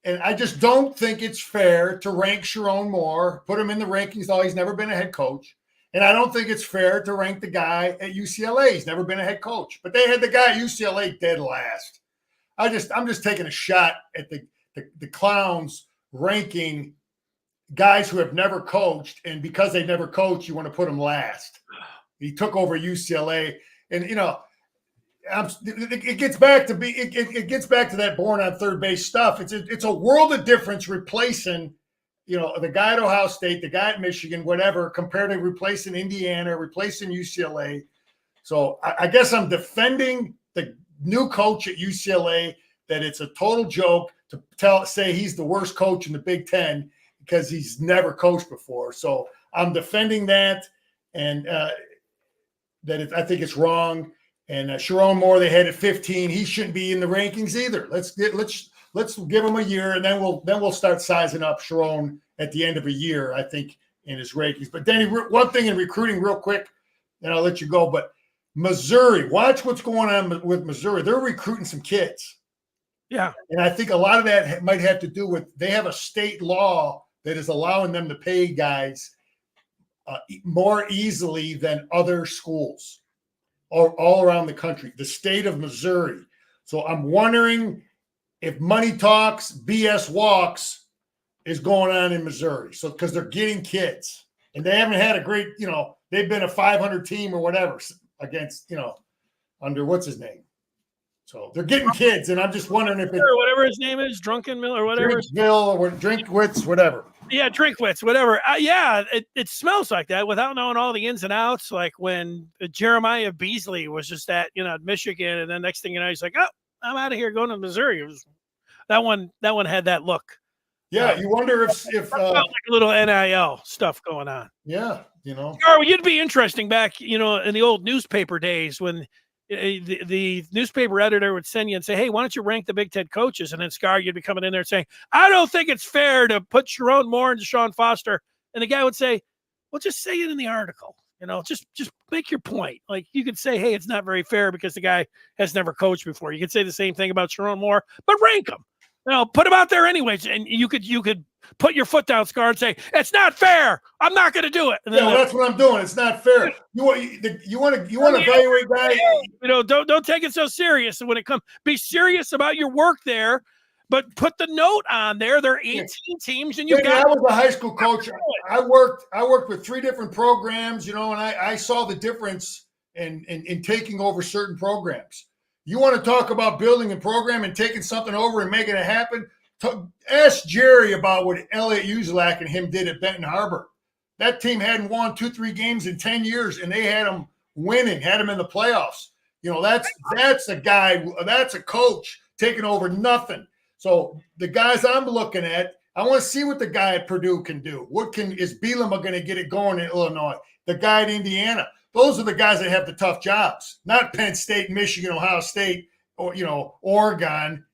and I just don't think it's fair to rank Sharon Moore, put him in the rankings, though he's never been a head coach. And I don't think it's fair to rank the guy at UCLA. He's never been a head coach. But they had the guy at UCLA dead last. I'm just taking a shot at the clowns ranking guys who have never coached, and because they never coached, you want to put them last. He took over UCLA, and it gets back to that born on third base stuff. It's a world of difference replacing the guy at Ohio State, the guy at Michigan, whatever, compared to replacing Indiana, replacing UCLA. So I guess I'm defending the new coach at UCLA, that it's a total joke to say he's the worst coach in the Big Ten because he's never coached before. So I'm defending that, and I think it's wrong. And Sharon Moore, they had at 15. He shouldn't be in the rankings either. Let's give him a year, and then we'll start sizing up Sharon at the end of a year, I think, in his rankings. But Denny, one thing in recruiting real quick, and I'll let you go. But Missouri, watch what's going on with Missouri. They're recruiting some kids. Yeah. And I think a lot of that might have to do with they have a state law that is allowing them to pay guys more easily than other schools all around the country, the state of Missouri. So I'm wondering if money talks, BS walks is going on in Missouri. So because they're getting kids, and they haven't had a great, they've been a 500 team or whatever against, under what's his name. So they're getting kids, and I'm just wondering if whatever his name is, Drunkenmill or whatever. Drinkville or Drinkwitz, whatever. Yeah, Drinkwitz, whatever. It smells like that without knowing all the ins and outs. Like when Jeremiah Beasley was just at Michigan, and then next thing you know, he's like, "Oh, I'm out of here, going to Missouri." That one had that look. Yeah, you wonder if like a little NIL stuff going on. Yeah, Or you'd be interesting back, in the old newspaper days when the newspaper editor would send you and say, "Hey, why don't you rank the Big Ten coaches?" And then Scar, you'd be coming in there saying, "I don't think it's fair to put Sharon Moore and Deshaun Foster." And the guy would say, "Well, just say it in the article. Just make your point." Like you could say, "Hey, it's not very fair because the guy has never coached before." You could say the same thing about Sharon Moore, but rank them. Put them out there anyways, and you could put your foot down, Scar, and say, "It's not fair. I'm not going to do it." And then that's what I'm doing. It's not fair. You want to evaluate guys. Don't take it so serious. And when it comes, be serious about your work there, but put the note on there. There are 18 teams, and I was a high school coach. I worked with 3 different programs, and I saw the difference in taking over certain programs. You want to talk about building a program and taking something over and making it happen? Ask Jerry about what Elliot Uselak and him did at Benton Harbor. That team hadn't won 2-3 games in 10 years, and they had them winning, had them in the playoffs. That's a guy, that's a coach taking over nothing. So the guys I'm looking at, I want to see what the guy at Purdue can do. Is Bielema going to get it going in Illinois? The guy at Indiana. Those are the guys that have the tough jobs, not Penn State, Michigan, Ohio State, or Oregon.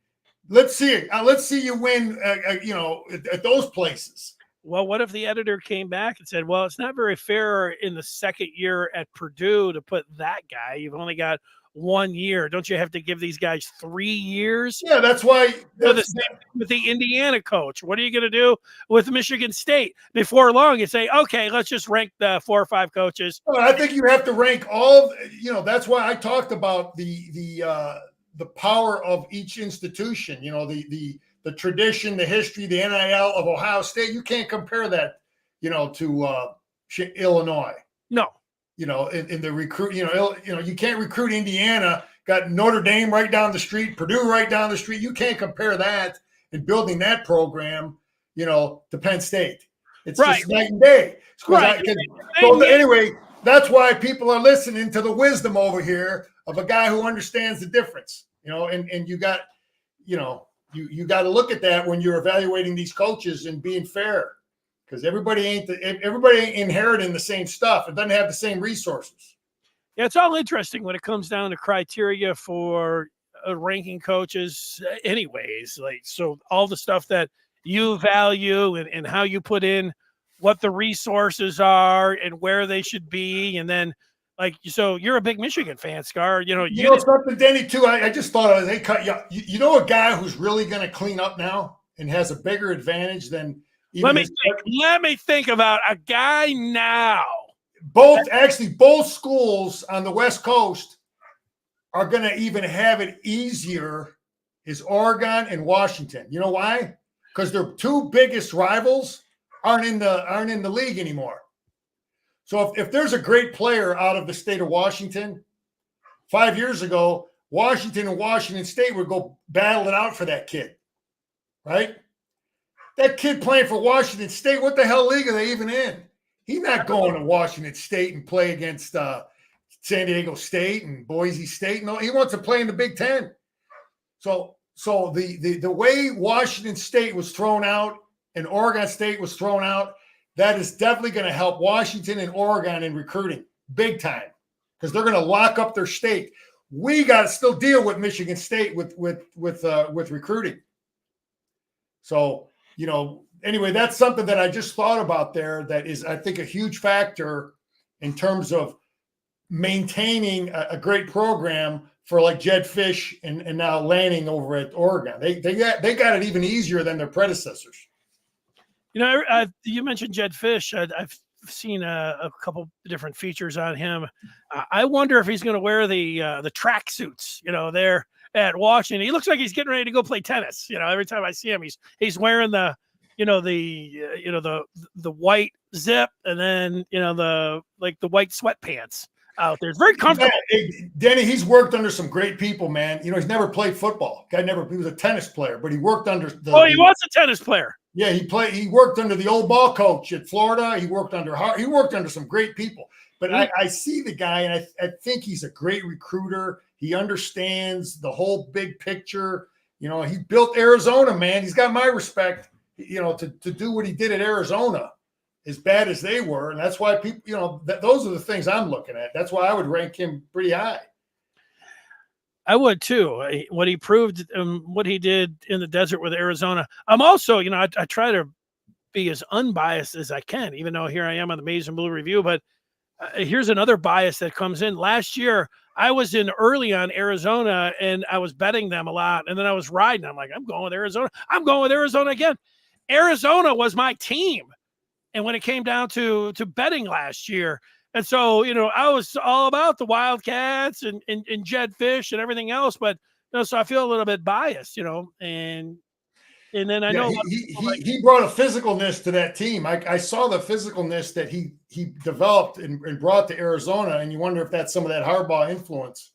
Let's see it. Let's see you win. At those places. Well, what if the editor came back and said, "Well, it's not very fair in the second year at Purdue to put that guy. You've only got 1 year. Don't you have to give these guys 3 years?" Yeah, that's why. The same with the Indiana coach. What are you going to do with Michigan State? Before long, you say, "Okay, let's just rank the 4 or 5 coaches." Well, I think you have to rank all. That's why I talked about the power of each institution. The tradition, the history, the NIL of Ohio State. You can't compare that, to Illinois. No. In the recruit, you can't recruit Indiana, got Notre Dame right down the street, Purdue right down the street. You can't compare that in building that program, to Penn State. It's right. Just night and day. Right. Anyway, that's why people are listening to the wisdom over here of a guy who understands the difference, and you got, you got to look at that when you're evaluating these coaches and being fair, because everybody ain't inheriting the same stuff. It doesn't have the same resources. Yeah, it's all interesting when it comes down to criteria for ranking coaches anyways. Like, so all the stuff that you value and how you put in what the resources are and where they should be. And then like, so you're a big Michigan fan, Scar, you know something, Denny, too. I just thought of it. They cut you know, a guy who's really going to clean up now and has a bigger advantage than let me think about a guy now. Both schools on the West Coast are going to even have it easier is Oregon and Washington. You know why? Because their two biggest rivals aren't in the league anymore. So if there's a great player out of the state of Washington, 5 years ago, Washington and Washington State would go battle it out for that kid, right? That kid playing for Washington State, what the hell league are they even in? He's not going to Washington State and play against San Diego State and Boise State. No, he wants to play in the Big Ten. So the way Washington State was thrown out and Oregon State was thrown out, that is definitely going to help Washington and Oregon in recruiting big time, because they're going to lock up their state. We got to still deal with Michigan State with recruiting. So, anyway, that's something that I just thought about there. That is, I think, a huge factor in terms of maintaining a great program for like Jed Fish and now Lanning over at Oregon. They got it even easier than their predecessors. You mentioned Jed Fish. I've seen a couple different features on him. I wonder if he's going to wear the track suits, there at Washington. He looks like he's getting ready to go play tennis. Every time I see him, he's wearing the white zip and then, the white sweatpants out there. It's very comfortable. Yeah, Denny, he's worked under some great people, man. He never played football. He was a tennis player, but he worked under he was a tennis player. Yeah, he worked under the old ball coach at Florida. He worked under some great people. But I see the guy, and I think he's a great recruiter. He understands the whole big picture. He built Arizona, man. He's got my respect, to do what he did at Arizona, as bad as they were. And that's why people, those are the things I'm looking at. That's why I would rank him pretty high. I would too. What he proved, what he did in the desert with Arizona. I'm also, I try to be as unbiased as I can, even though here I am on the Maize and Blue Review. But here's another bias that comes in. Last year, I was in early on Arizona, and I was betting them a lot. And then I was riding. I'm like, I'm going with Arizona. I'm going with Arizona again. Arizona was my team. And when it came down to betting last year, and so, I was all about the Wildcats and Jed Fish and everything else, but so I feel a little bit biased, and then I know he brought a physicalness to that team. I saw the physicalness that he developed and brought to Arizona, and you wonder if that's some of that Harbaugh influence.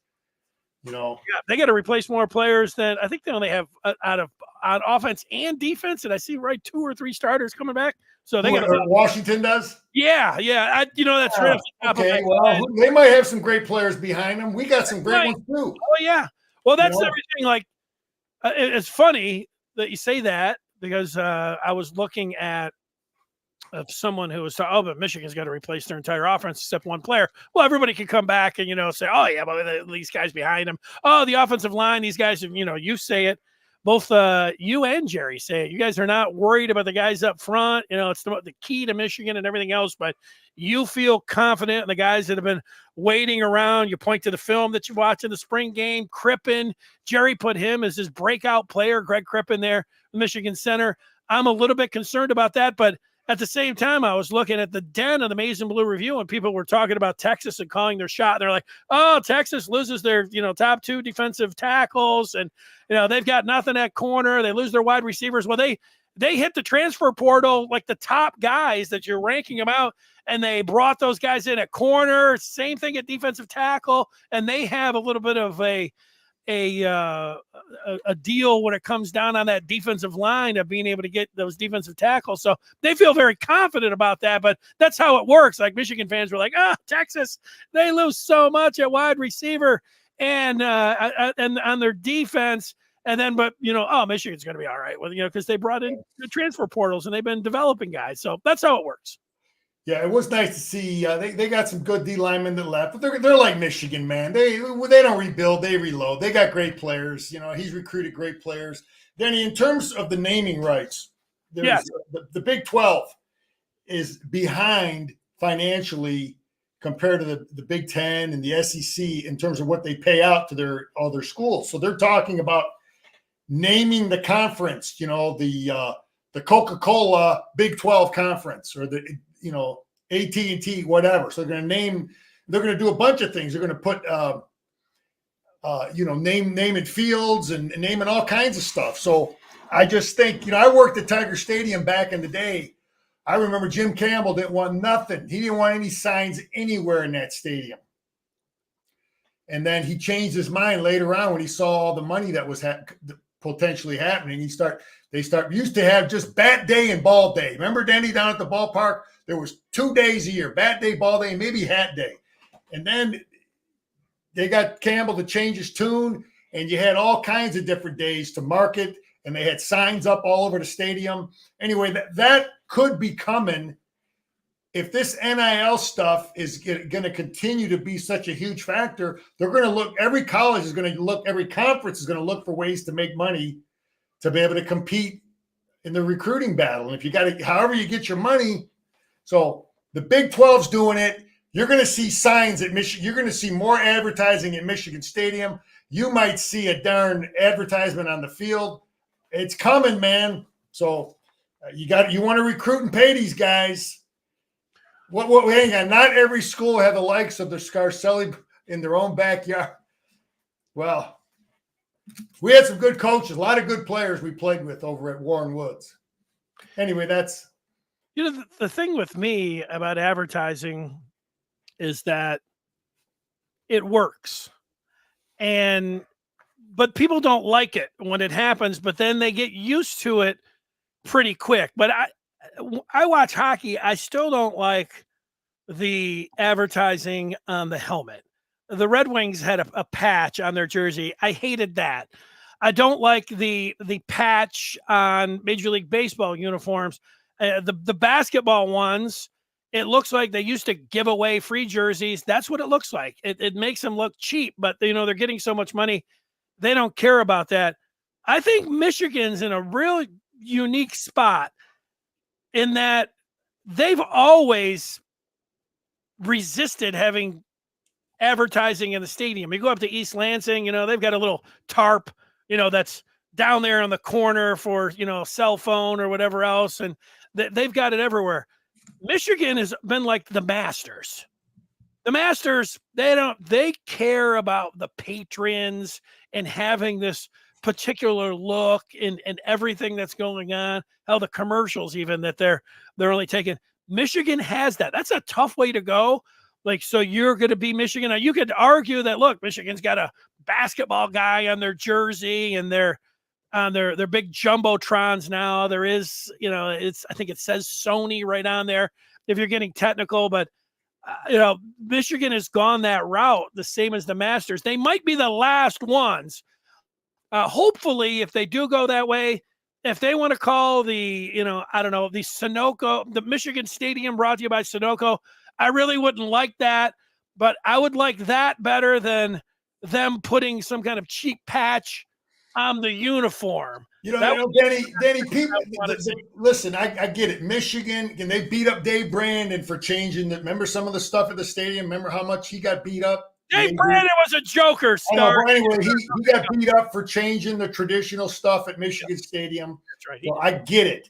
Yeah, they got to replace more players than I think they only have on offense and defense, and I see 2 or 3 starters coming back. So they got Washington does. Yeah. That's right. Okay, well, they might have some great players behind them. We got some great ones too. Oh yeah. Well, that's everything. Like, it's funny that you say that, because I was looking at someone who was but Michigan's got to replace their entire offense except one player. Well, everybody can come back and say, oh yeah, but these guys behind them. Oh, the offensive line. These guys, you say it. Both you and Jerry say it. You guys are not worried about the guys up front. It's the key to Michigan and everything else, but you feel confident in the guys that have been waiting around. You point to the film that you watched in the spring game. Crippen, Jerry put him as his breakout player, Greg Crippen there, the Michigan center. I'm a little bit concerned about that, but at the same time, I was looking at the den of the Maize and Blue Review, and people were talking about Texas and calling their shot. They're like, oh, Texas loses their, top 2 defensive tackles, and, they've got nothing at corner. They lose their wide receivers. Well, they hit the transfer portal, like the top guys that you're ranking them out, and they brought those guys in at corner. Same thing at defensive tackle, and they have a little bit of a a deal when it comes down on that defensive line of being able to get those defensive tackles. So they feel very confident about that, but that's how it works. Like Michigan fans were like, Texas, they lose so much at wide receiver and on their defense. And then, but Michigan's going to be all right. Well, because they brought in the transfer portals and they've been developing guys. So that's how it works. Yeah, it was nice to see. They got some good D linemen that left, but they're like Michigan, man. They don't rebuild, they reload. They got great players. He's recruited great players. Denny, in terms of the naming rights, the Big 12 is behind financially compared to the Big 10 and the SEC in terms of what they pay out to all their schools. So they're talking about naming the conference, the Coca-Cola Big 12 conference or the AT&T, whatever. So they're going to do a bunch of things. They're going to put, naming fields and naming all kinds of stuff. So I just think, I worked at Tiger Stadium back in the day. I remember Jim Campbell didn't want nothing. He didn't want any signs anywhere in that stadium. And then he changed his mind later on when he saw all the money that was potentially happening. They used to have just bat day and ball day. Remember, Denny, down at the ballpark? There was 2 days a year, bat day, ball day, and maybe hat day. And then they got Campbell to change his tune, and you had all kinds of different days to market, and they had signs up all over the stadium. Anyway, that could be coming if this NIL stuff is going to continue to be such a huge factor. They're going to look, every college is going to look, every conference is going to look for ways to make money to be able to compete in the recruiting battle. And if you got to, however you get your money. So the Big 12's doing it. You're going to see signs at Michigan. You're going to see more advertising at Michigan Stadium. You might see a darn advertisement on the field. It's coming, man. So you want to recruit and pay these guys. Hang on. Not every school have the likes of the Scarcelli in their own backyard. Well, we had some good coaches, a lot of good players we played with over at Warren Woods. Anyway, that's. The thing with me about advertising is that it works. But people don't like it when it happens, but then they get used to it pretty quick. But I watch hockey. I still don't like the advertising on the helmet. The Red Wings had a patch on their jersey. I hated that. I don't like the patch on Major League Baseball uniforms. The basketball ones, it looks like they used to give away free jerseys. That's what it looks like. It makes them look cheap, but they're getting so much money. They don't care about that. I think Michigan's in a real unique spot in that they've always resisted having advertising in the stadium. You go up to East Lansing, they've got a little tarp, that's down there on the corner for, cell phone or whatever else. And they've got it everywhere. Michigan has been like the Masters. The Masters, they care about the patrons and having this particular look and everything that's going on, how the commercials even that they're only taking. Michigan has that. That's a tough way to go. So you're going to be Michigan. Now, you could argue that, look, Michigan's got a basketball guy on their jersey and they're on their big jumbotrons now. There is, I think it says Sony right on there if you're getting technical, but Michigan has gone that route, the same as the Masters. They might be the last ones. Hopefully, if they do go that way, if they want to call the Sunoco, the Michigan Stadium brought to you by Sunoco, I really wouldn't like that, but I would like that better than them putting some kind of cheap patch on the uniform. Denny, people, listen, I get it. Michigan, and they beat up Dave Brandon for changing the, remember some of the stuff at the stadium? Remember how much he got beat up? Dave Brandon was a joker, Star. Anyway, he got beat up for changing the traditional stuff at Michigan Stadium. That's right. So I get it.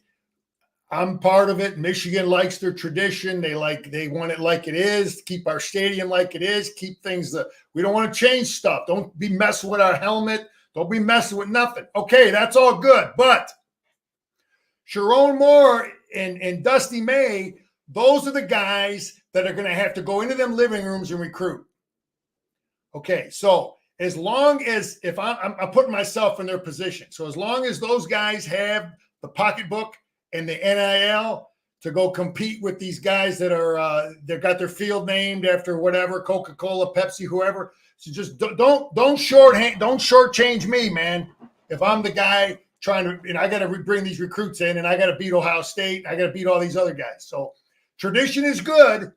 I'm part of it. Michigan likes their tradition. They want it like it is. Keep our stadium like it is. Keep things we don't want to change stuff. Don't be messing with our helmet. Don't be messing with nothing. Okay, that's all good. But Sharon Moore and Dusty May, those are the guys that are going to have to go into them living rooms and recruit. Okay, so as long as if I'm putting myself in their position. So as long as those guys have the pocketbook and the NIL to go compete with these guys that are that got their field named after whatever, Coca-Cola, Pepsi, whoever. So just don't shortchange me, man. If I'm the guy trying to, and I got to bring these recruits in, and I got to beat Ohio State, I got to beat all these other guys. So tradition is good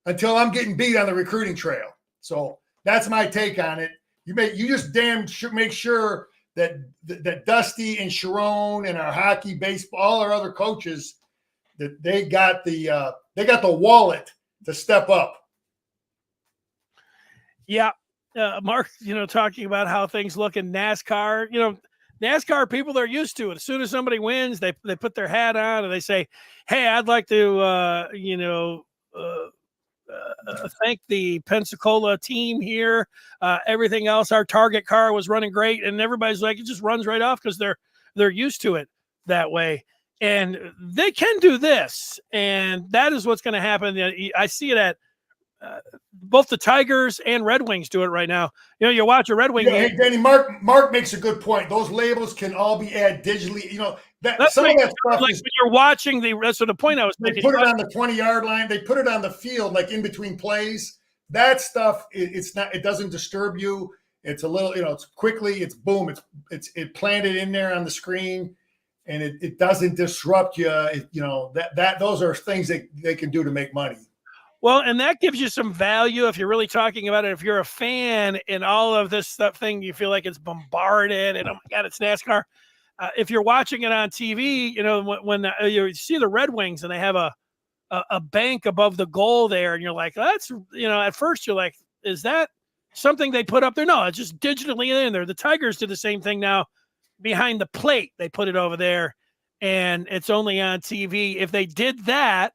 until I'm getting beat on the recruiting trail. So that's my take on it. You just make sure that Dusty and Sharon and our hockey, baseball, all our other coaches, that they got the wallet to step up. Yeah. Mark, talking about how things look in NASCAR, NASCAR people, they're used to it. As soon as somebody wins, they put their hat on and they say, hey, I'd like to, thank the Pensacola team here. Everything else, our target car was running great. And everybody's like, it just runs right off because they're used to it that way. And they can do this. And that is what's going to happen. I see it at both the Tigers and Red Wings do it right now. You watch a Red Wing game. Hey, Danny, Mark makes a good point. Those labels can all be added digitally. That's some of that stuff like is, when you're watching that's the point I was they making. put it on the 20-yard line. They put it on the field, like in between plays. That stuff, it doesn't disturb you. It's a little, it's quickly, it's boom, it's planted in there on the screen, and it doesn't disrupt you. Those are things that they can do to make money. Well, and that gives you some value if you're really talking about it. If you're a fan and all of this stuff thing, you feel like it's bombarded and, oh my God, it's NASCAR. If you're watching it on TV, when you see the Red Wings and they have a bank above the goal there, and you're like, that's, at first you're like, is that something they put up there? No, it's just digitally in there. The Tigers do the same thing now behind the plate. They put it over there and it's only on TV. If they did that,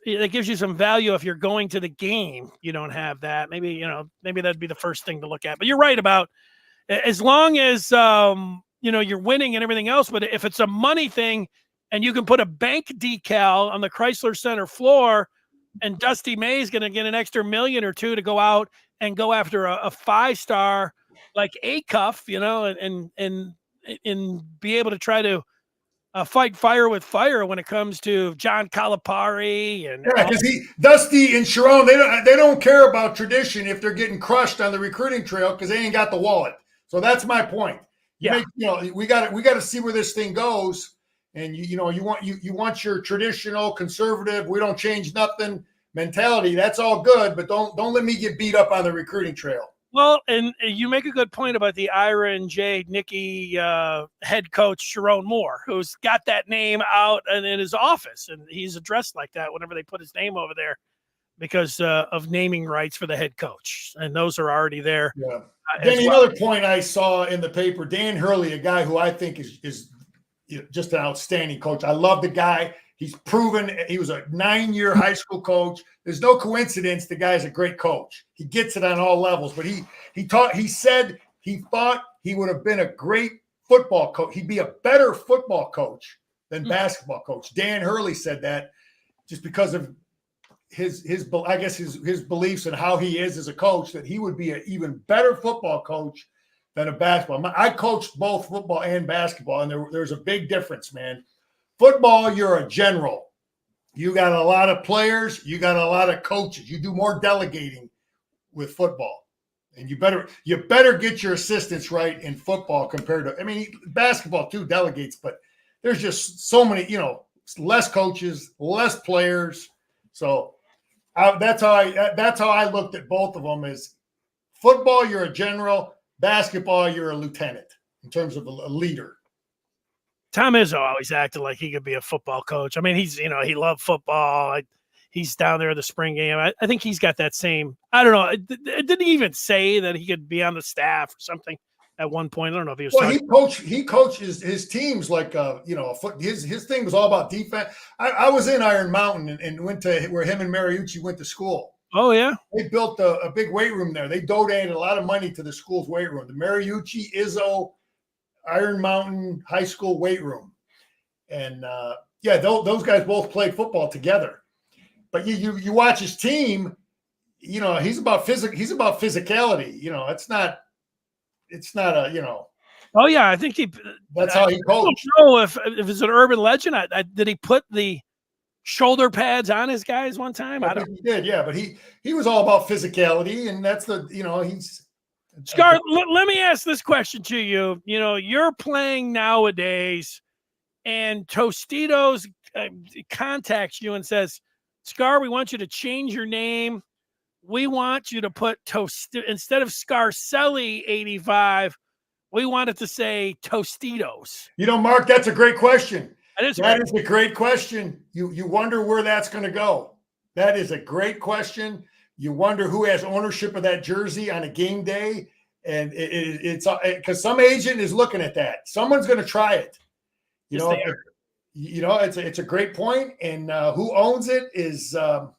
it gives you some value. If you're going to the game, you don't have that. Maybe that'd be the first thing to look at. But you're right about as long as you're winning and everything else. But if it's a money thing and you can put a bank decal on the Chrysler Center floor, and Dusty May is going to get an extra $1 million or $2 million to go out and go after a 5-star like Acuff, and be able to try to fight fire with fire when it comes to John Calipari and because Dusty and Sharon, they don't care about tradition if they're getting crushed on the recruiting trail because they ain't got the wallet. So that's my point. We got to see where this thing goes, and you want your traditional conservative, we don't change nothing mentality. That's all good, but don't let me get beat up on the recruiting trail. Well, and you make a good point about the Ira and J. Nicky head coach, Sharon Moore, who's got that name out and in his office. And he's addressed like that whenever they put his name over there because of naming rights for the head coach. And those are already there. Yeah. Danny, another point I saw in the paper, Dan Hurley, a guy who I think is just an outstanding coach. I love the guy. He's proven he was a 9-year high school coach. There's no coincidence the guy's a great coach. He gets it on all levels. But he said he thought he would have been a great football coach. He'd be a better football coach than basketball coach. Dan Hurley said that just because of his beliefs and how he is as a coach, that he would be an even better football coach than a basketball. I coached both football and basketball, and there's a big difference, man. Football, you're a general. You got a lot of players. You got a lot of coaches. You do more delegating with football, and you better get your assistants right in football compared to. Basketball too delegates, but there's just so many. Less coaches, less players. So that's how I looked at both of them. As football, you're a general. Basketball, you're a lieutenant in terms of a leader. Tom Izzo always acted like he could be a football coach. He's, he loved football. He's down there at the spring game. I think he's got that same, I don't know. It didn't even say that he could be on the staff or something at one point. I don't know if he was. Well, he coaches his teams like, his thing was all about defense. I was in Iron Mountain and went to where him and Mariucci went to school. Oh, yeah. They built a big weight room there. They donated a lot of money to the school's weight room. The Mariucci, Izzo, Iron Mountain High School weight room. And those guys both played football together. But you watch his team, he's about physicality. It's not it's not a, Oh yeah, I think that's how he I don't coached. know if it's an urban legend. Did he put the shoulder pads on his guys one time? I don't. He did, yeah, but he was all about physicality, and that's the, he's Scar, let me ask this question to you. You're playing nowadays, and Tostitos contacts you and says, Scar, we want you to change your name. We want you to put instead of Scarcelli 85, we want it to say Tostitos. Mark, that's a great question. That is a great question. You wonder where that's going to go. That is a great question. You wonder who has ownership of that jersey on a game day, and it's because some agent is looking at that. Someone's going to try it. It's a great point, and who owns it is the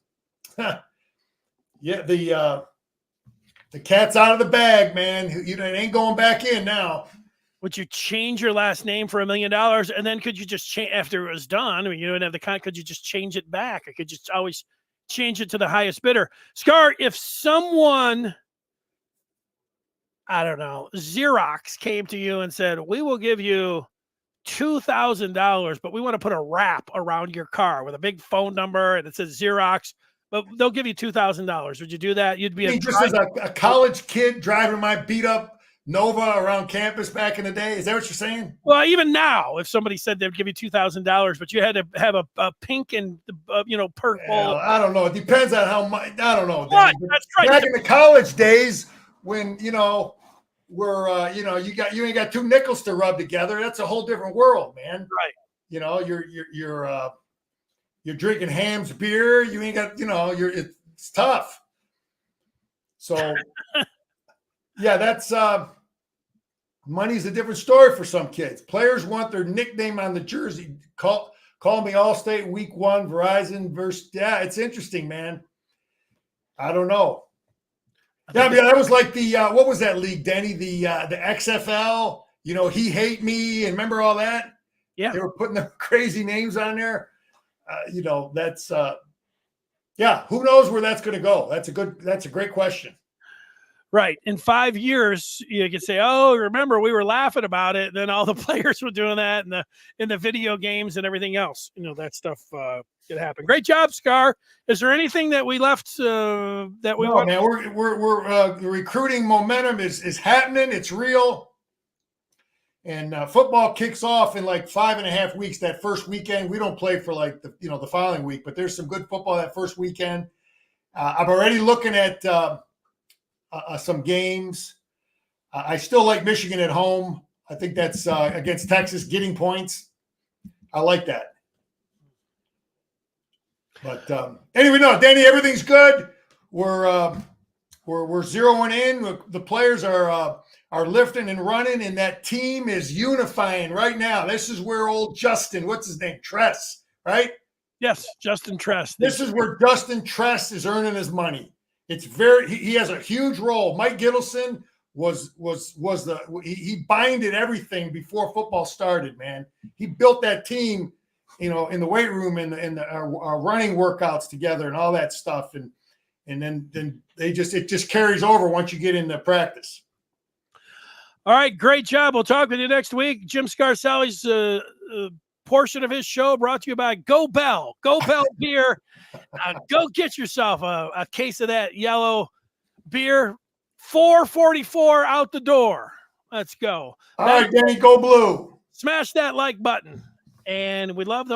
cat's out of the bag, man. It ain't going back in now. Would you change your last name for $1 million? And then could you just change after it was done? I mean, you don't have the could you just change it back? Or could you just always change it to the highest bidder? Scar, if someone, I don't know, Xerox came to you and said, we will give you $2,000, but we want to put a wrap around your car with a big phone number and it says Xerox, but they'll give you $2,000. Would you do that? You'd be just as a college kid driving my beat up Nova around campus back in the day. Is that what you're saying? Well, even now, if somebody said they'd give you $2,000, but you had to have a pink and purple. Well, I don't know. It depends on how much. I don't know. That's right. Back in the college days, when we're you ain't got two nickels to rub together. That's a whole different world, man. Right. You're drinking Ham's beer. You ain't got it's tough. So yeah, that's money's a different story for some kids. Players want their nickname on the jersey. Call me All-State Week 1 Verizon versus. Yeah, it's interesting, man. I don't know. Yeah, that was like the what was that league, Denny? The XFL. He hate me, and remember all that? Yeah, they were putting the crazy names on there. That's yeah. Who knows where that's going to go? That's a great question. Right. In 5 years, you could say, "Oh, remember we were laughing about it." And then all the players were doing that in the video games and everything else. That stuff could happen. Great job, Scar. Is there anything that we left that we? No, man. We're the recruiting momentum is happening. It's real. And football kicks off in like 5.5 weeks. That first weekend, we don't play for like the following week, but there's some good football that first weekend. I'm already looking at some games. I still like Michigan at home. I think that's against Texas, getting points. I like that. But anyway, no, Danny, everything's good. We're zeroing in. The players are lifting and running, and that team is unifying right now. This is where old Justin, what's his name, Tress, right? Yes, Justin Tress. This is where Justin Tress is earning his money. It's he has a huge role. Mike Gittleson he binded everything before football started, man. He built that team, in the weight room and our running workouts together and all that stuff, and then it just carries over once you get into practice. All right, great job. We'll talk with you next week. Jim Scarcelli's portion of his show brought to you by Go Bell beer. Go get yourself a case of that yellow beer. $4.44 out the door. Let's go. All right, Danny, go blue. Smash that like button. And we love those.